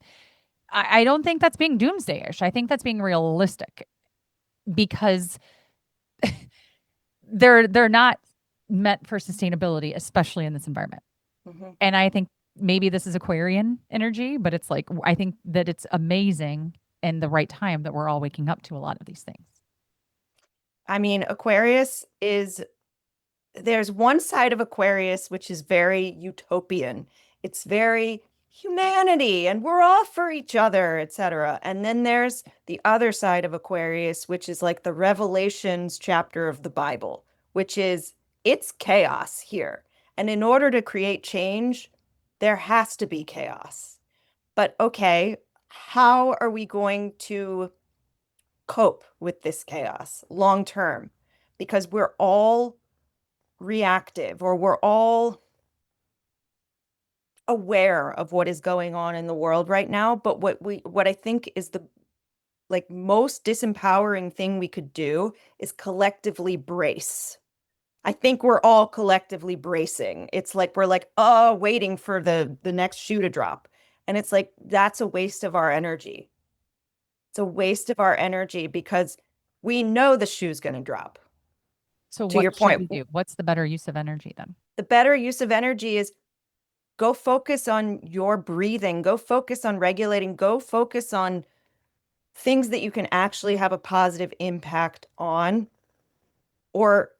I don't think that's being doomsdayish. I think that's being realistic, because they're not meant for sustainability, especially in this environment. Mhm. And I think maybe this is Aquarian energy, but it's like, I think that it's amazing and the right time that we're all waking up to a lot of these things. I mean, Aquarius is, there's one side of Aquarius which is very utopian. It's very humanity and we're all for each other, etc. And then there's the other side of Aquarius, which is like the Revelations chapter of the Bible, which is, it's chaos here. And in order to create change, there has to be chaos. But okay, how are we going to cope with this chaos long term? Because we're all reactive, or we're all aware of what is going on in the world right now. But what I think is the like most disempowering thing we could do is collectively brace. I think we're all collectively bracing. It's like we're like, oh, waiting for the next shoe to drop. And it's like, that's a waste of our energy. It's a waste of our energy, because we know the shoe's going to drop. So To your what should point, we do? What's the better use of energy then? the better use of energy is go focus on your breathing, go focus on regulating, go focus on things that you can actually have a positive impact on, or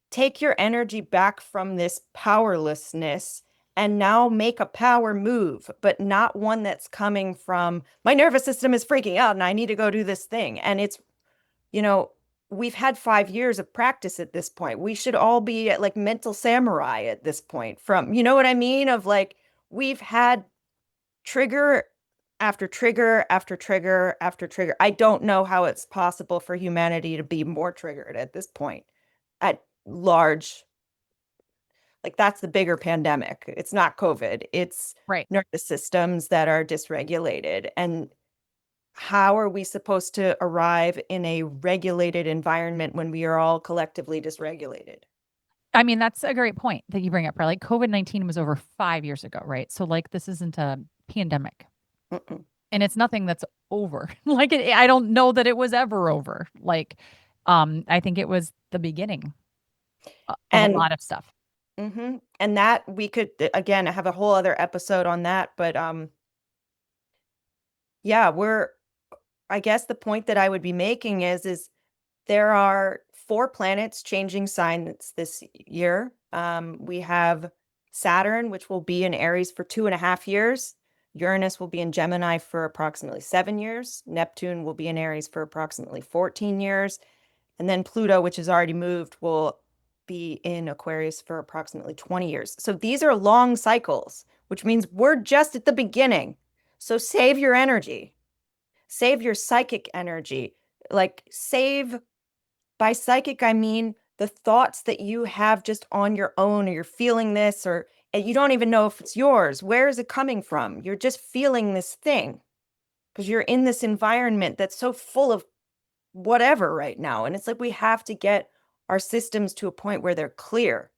take your energy back from this powerlessness and now make a power move, but not one that's coming from my nervous system is freaking out and I need to go do this thing. And it's, you know, we've had 5 years of practice at this point. We should all be at like mental samurai at this point, from, you know what I mean? Of like, we've had trigger after trigger after trigger after trigger. I don't know how it's possible for humanity to be more triggered at this point at large. Like, that's the bigger pandemic. It's not COVID. It's Right. nervous systems that are dysregulated. And how are we supposed to arrive in a regulated environment when we are all collectively dysregulated? I mean, that's a great point that you bring up, right? Like COVID-19 was over 5 years ago, right? So like this isn't a pandemic Mm-mm. and it's nothing that's over. I don't know that it was ever over. I think it was the beginning of a And lot of stuff. and that we could again have a whole other episode on that, but yeah, we're I guess the point that I would be making is there are 4 planets changing signs this year. We have Saturn, which will be in Aries for 2.5 years. Uranus will be in Gemini for approximately 7 years. Neptune will be in Aries for approximately 14 years. And then Pluto, which has already moved, will be in Aquarius for approximately 20 years. So these are long cycles, which means we're just at the beginning. So save your energy, save your psychic energy. Like, save by psychic, I mean the thoughts that you have just on your own, or you're feeling this, or and you don't even know if it's yours. Where is it coming from? You're just feeling this thing because you're in this environment that's so full of whatever right now. And it's like we have to get our systems to a point where they're clear.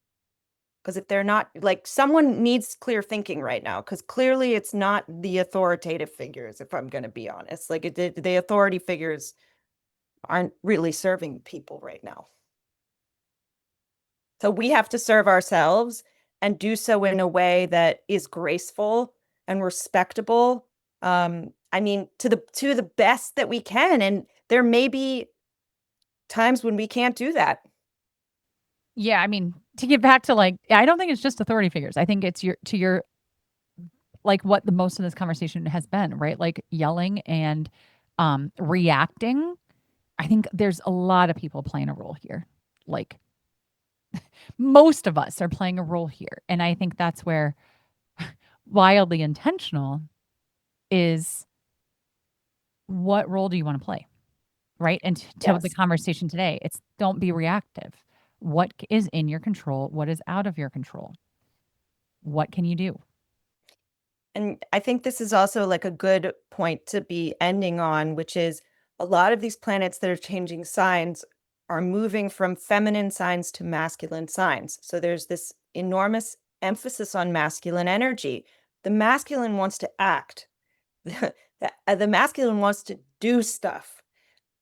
Because if they're not, like, someone needs clear thinking right now, because clearly it's not the authoritative figures, if I'm going to be honest. Like, the authority figures aren't really serving people right now. So we have to serve ourselves and do so in a way that is graceful and respectable. I mean, to the best that we can. And there may be times when we can't do that. Yeah, I mean, to get back to like, I don't think it's just authority figures. I think it's your like what the most of this conversation has been, right? Like yelling and reacting. I think there's a lot of people playing a role here. Like most of us are playing a role here. And I think that's where wildly intentional is what role do you want to play? Right. And to the Yes. conversation today, it's don't be reactive. What is in your control? What is out of your control? What can you do? And I think this is also like a good point to be ending on, which is a lot of these planets that are changing signs are moving from feminine signs to masculine signs. So there's this enormous emphasis on masculine energy. The masculine wants to act, the masculine wants to do stuff.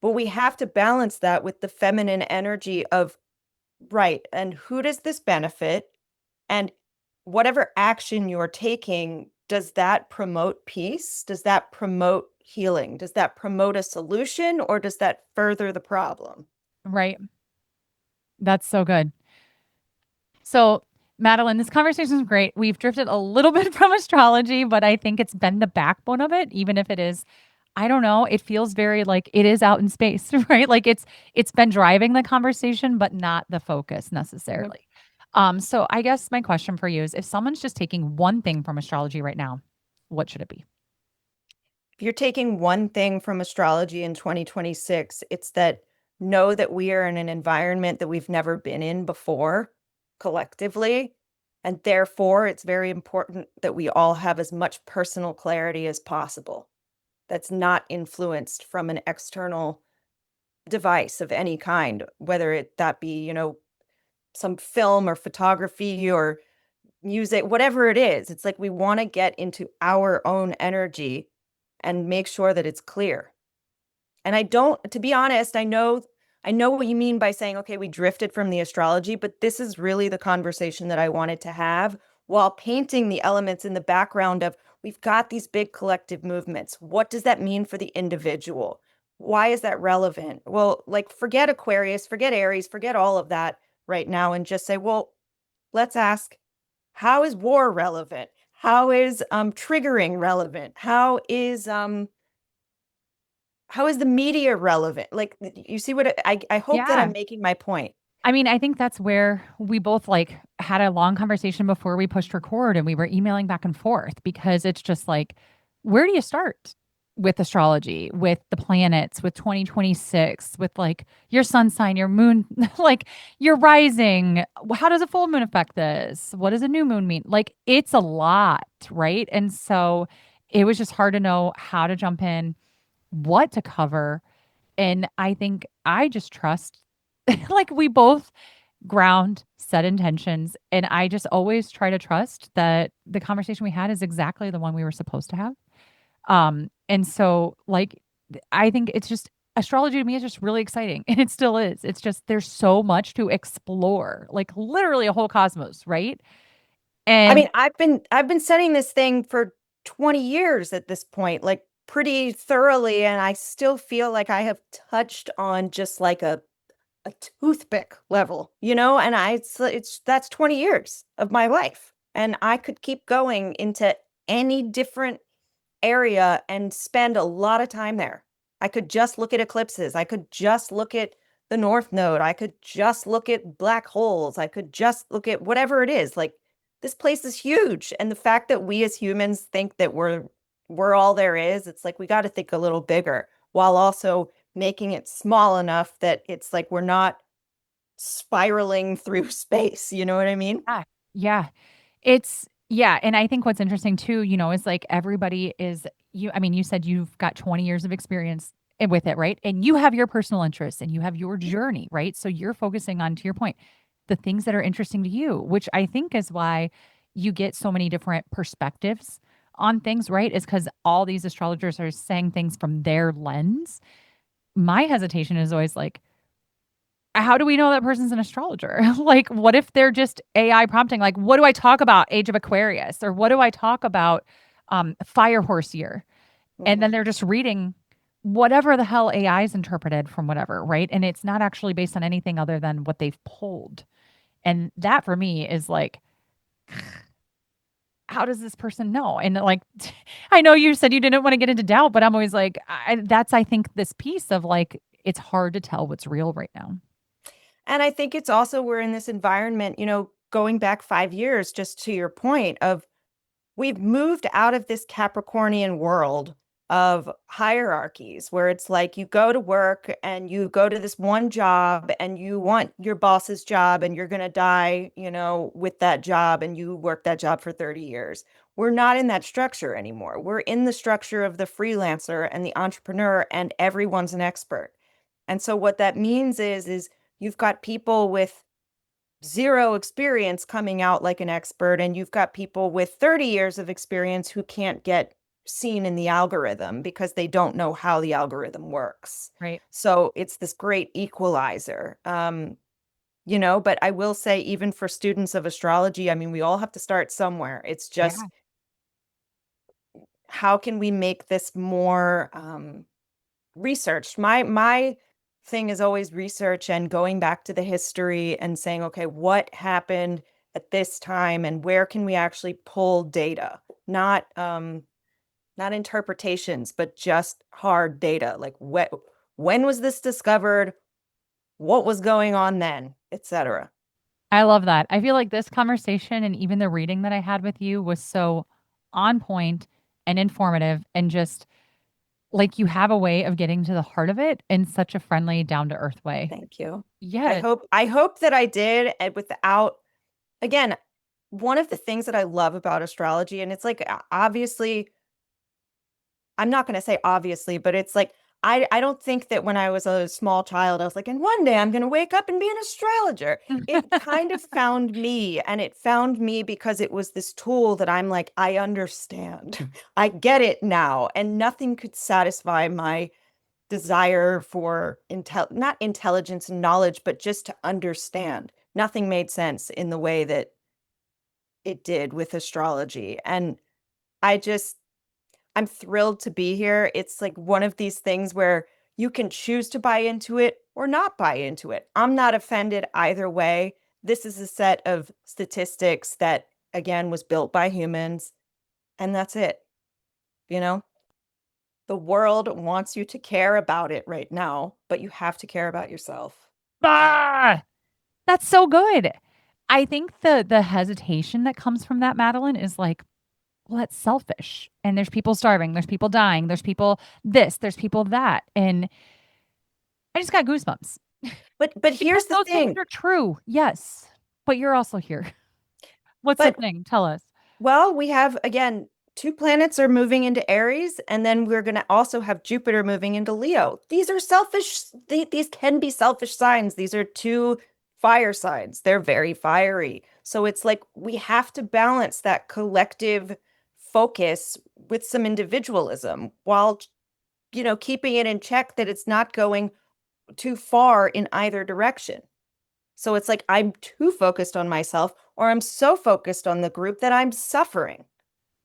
But we have to balance that with the feminine energy of, right, and who does this benefit? And whatever action you're taking, does that promote peace? Does that promote healing? Does that promote a solution, or does that further the problem? Right. That's so good. So, Madeline, this conversation is great. We've drifted a little bit from astrology, but I think it's been the backbone of it, even if it is, I don't know, it feels very like it is out in space, right? Like it's been driving the conversation, but not the focus Mhm. necessarily. So I guess my question for you is if someone's just taking one thing from astrology right now, what should it be? If you're taking one thing from astrology in 2026, it's that know that we are in an environment that we've never been in before collectively. And therefore, it's very important that we all have as much personal clarity as possible that's not influenced from an external device of any kind, whether that be, some film or photography or music, whatever it is. It's like we want to get into our own energy and make sure that it's clear. And I don't, to be honest, I know what you mean by saying, okay, we drifted from the astrology, but this is really the conversation that I wanted to have while painting the elements in the background of we've got these big collective movements. What does that mean for the individual? Why is that relevant? Well, like, forget Aquarius, forget Aries, forget all of that right now and just say, well, let's ask, how is war relevant? How is triggering relevant? How is the media relevant? Like, you see what I hope that Yeah. I'm making my point. I mean, I think that's where we both like had a long conversation before we pushed record and we were emailing back and forth because it's just like, where do you start with astrology, with the planets, with 2026, with like your sun sign, your moon, like your rising? How does a full moon affect this? What does a new moon mean? Like, it's a lot, right? And so it was just hard to know how to jump in, what to cover. And I think I just trust, like, we both ground, set intentions. And I just always try to trust that the conversation we had is exactly the one we were supposed to have. And so like I think it's just astrology to me is just really exciting and it still is. It's just there's so much to explore, like literally a whole cosmos, right? I And mean, I've been studying this thing for 20 years at this point, like pretty thoroughly, and I still feel like I have touched on just like a toothpick level, and it's that's 20 years of my life. And I could keep going into any different area and spend a lot of time there. I could just look at eclipses. I could just look at the North Node. I could just look at black holes. I could just look at whatever it is. Like this place is huge. And the fact that we as humans think that we're all there is, it's like we got to think a little bigger while also making it small enough that it's like we're not spiraling through space. You know what I mean? yeah, yeah. It's yeah, and I think what's interesting too, is like everybody is you I mean, you said you've got 20 years of experience with it, right? And you have your personal interests and you have your journey, right? So you're focusing on, to your point, the things that are interesting to you, which I think is why you get so many different perspectives on things, right? Is because all these astrologers are saying things from their lens. My hesitation is always like, how do we know that person's an astrologer? Like, what if they're just AI prompting? Like, what do I talk about? Age of Aquarius, or what do I talk about? Fire horse year, and then Mhm. they're just reading whatever the hell AI is interpreted from whatever, right? And it's not actually based on anything other than what they've pulled. And that for me is like, how does this person know? And like, I know you said you didn't want to get into doubt, but I'm always like, that's, I think, this piece of like, it's hard to tell what's real right now. And I think it's also we're in this environment, going back 5 years, just to your point of we've moved out of this Capricornian world of hierarchies where it's like you go to work and you go to this one job and you want your boss's job and you're going to die, with that job and you work that job for 30 years. We're not in that structure anymore. We're in the structure of the freelancer and the entrepreneur and everyone's an expert. And so what that means is you've got people with zero experience coming out like an expert, and you've got people with 30 years of experience who can't get seen in the algorithm because they don't know how the algorithm works. Right. So it's this great equalizer. But I will say, even for students of astrology, I mean, we all have to start somewhere. It's Yeah. just how can we make this more researched. My thing is always research and going back to the history and saying, okay, what happened at this time and where can we actually pull data? Not interpretations, but just hard data. Like when was this discovered? What was going on then, etc. I love that. I feel like this conversation and even the reading that I had with you was so on point and informative and just like you have a way of getting to the heart of it in such a friendly, down to earth way. Thank you. I Yeah. hope I hope that I did, and without, again, one of the things that I love about astrology, and it's like obviously I'm not gonna say obviously, but it's like I don't think that when I was a small child, I was like, "And one day I'm gonna wake up and be an astrologer." It kind of found me, and it found me because it was this tool that I'm like, "I understand. I get it now." And nothing could satisfy my desire for not intelligence and knowledge, but just to understand. Nothing made sense in the way that it did with astrology. And I just I'm thrilled to be here. It's like one of these things where you can choose to buy into it or not buy into it. I'm not offended either way. This is a set of statistics that, again, was built by humans, and that's it. You know, the world wants you to care about it right now, but you have to care about yourself. Ah, that's so good. I think the hesitation that comes from that, Madeline, is like, well, that's selfish. And there's people starving, there's people dying, there's people this, there's people that. And I just got goosebumps But because here's the those things thing. are true. Yes. But you're also here. What's the But thing? Tell us. Well, we have, again, 2 planets are moving into Aries, and then we're gonna also have Jupiter moving into Leo. These are selfish these can be selfish signs. These are 2 fire signs. They're very fiery. So it's like we have to balance that collective focus with some individualism while, keeping it in check that it's not going too far in either direction. So it's like I'm too focused on myself or I'm so focused on the group that I'm suffering.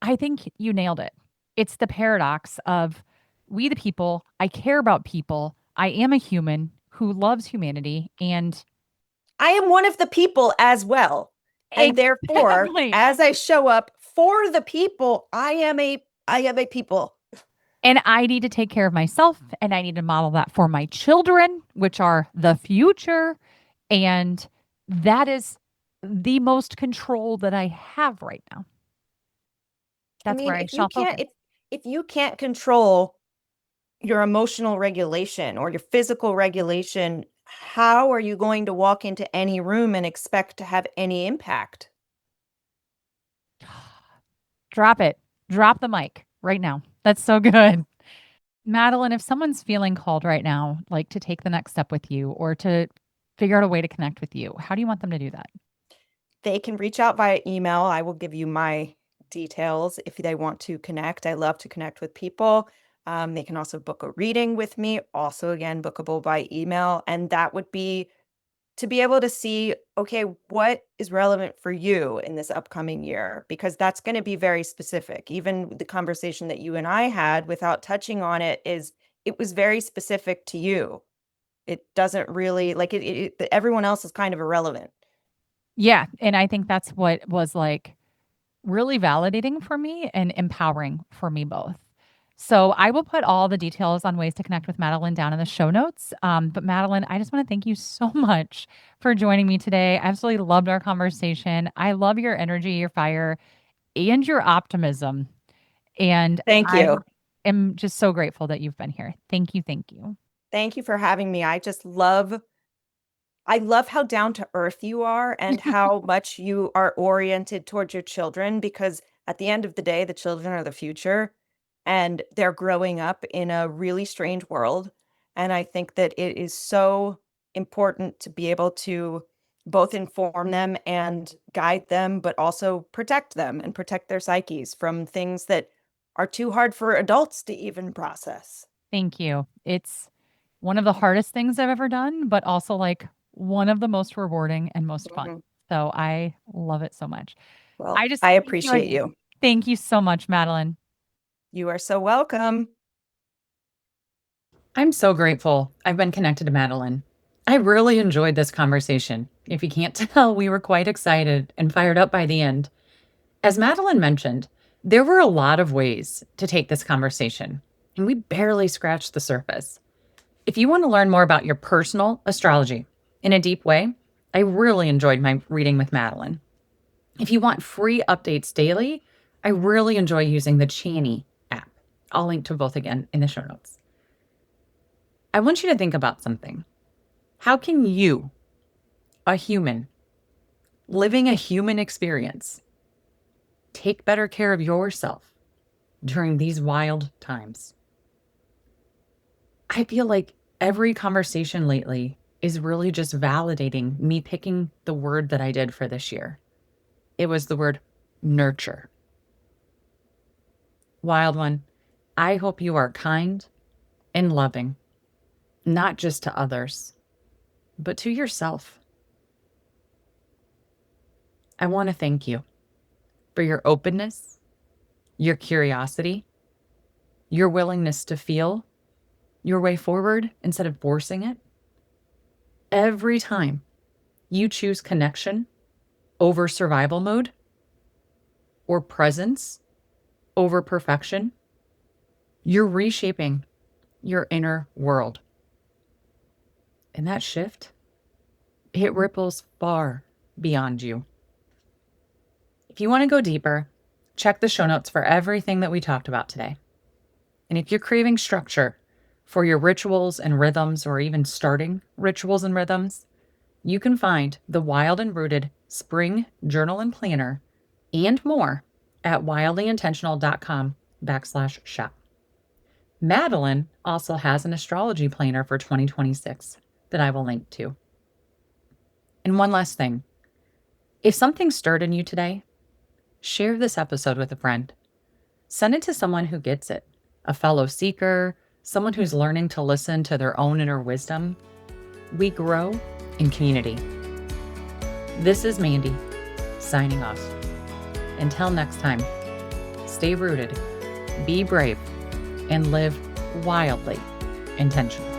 I think you nailed it. It's the paradox of we the people, I care about people, I am a human who loves humanity, and I am one of the people as well. And therefore, exactly. as I show up for the people, I am a people. And I need to take care of myself and I need to model that for my children, which are the future. And that is the most control that I have right now. I That's mean, where I shall focus. if you can't control your emotional regulation or your physical regulation, how are you going to walk into any room and expect to have any impact? Drop it. Drop the mic right now. That's so good. Madeline, if someone's feeling called right now, like to take the next step with you or to figure out a way to connect with you, how do you want them to do that? They can reach out via email. I will give you my details if they want to connect. I love to connect with people. They can also book a reading with me, also, again, bookable by email. And that would be to be able to see, okay, what is relevant for you in this upcoming year? Because that's going to be very specific. Even the conversation that you and I had without touching on it was very specific to you. It doesn't really like everyone else is kind of irrelevant. Yeah. And I think that's what was like really validating for me and empowering for me both. So I will put all the details on ways to connect with Madeline down in the show notes. But Madeline, I just want to thank you so much for joining me today. I absolutely loved our conversation. I love your energy, your fire, and your optimism. And Thank I you. am just so grateful that you've been here. Thank you. Thank you. Thank you for having me. I love how down to earth you are and how much you are oriented towards your children because at the end of the day, the children are the future and they're growing up in a really strange world. And I think that it is so important to be able to both inform them and guide them, but also protect them and protect their psyches from things that are too hard for adults to even process. Thank you. It's one of the hardest things I've ever done, but also like one of the most rewarding and most fun. Mhm. So I love it so much. Well, I just I enjoyed appreciate you. Thank you so much, Madeline. You are so welcome. I'm so grateful I've been connected to Madeline. I really enjoyed this conversation. If you can't tell, we were quite excited and fired up by the end. As Madeline mentioned, there were a lot of ways to take this conversation, and we barely scratched the surface. If you want to learn more about your personal astrology in a deep way, I really enjoyed my reading with Madeline. If you want free updates daily, I really enjoy using the Chani app. I'll link to both again in the show notes. I want you to think about something. How can you, a human, living a human experience, take better care of yourself during these wild times? I feel like every conversation lately is really just validating me picking the word that I did for this year. It was the word nurture. Wild one, I hope you are kind and loving, not just to others, but to yourself. I want to thank you for your openness, your curiosity, your willingness to feel your way forward instead of forcing it. Every time you choose connection over survival mode or presence over perfection, you're reshaping your inner world. And that shift, it ripples far beyond you. If you want to go deeper, check the show notes for everything that we talked about today. And if you're craving structure for your rituals and rhythms, or even starting rituals and rhythms, you can find the Wild and Rooted Spring Journal and Planner and more at wildlyintentional.com/shop. Madeline also has an astrology planner for 2026 that I will link to. And one last thing, if something stirred in you today, share this episode with a friend. Send it to someone who gets it, a fellow seeker, someone who's learning to listen to their own inner wisdom. We grow in community. This is Mandy, signing off. Until next time, stay rooted, be brave, and live wildly intentional.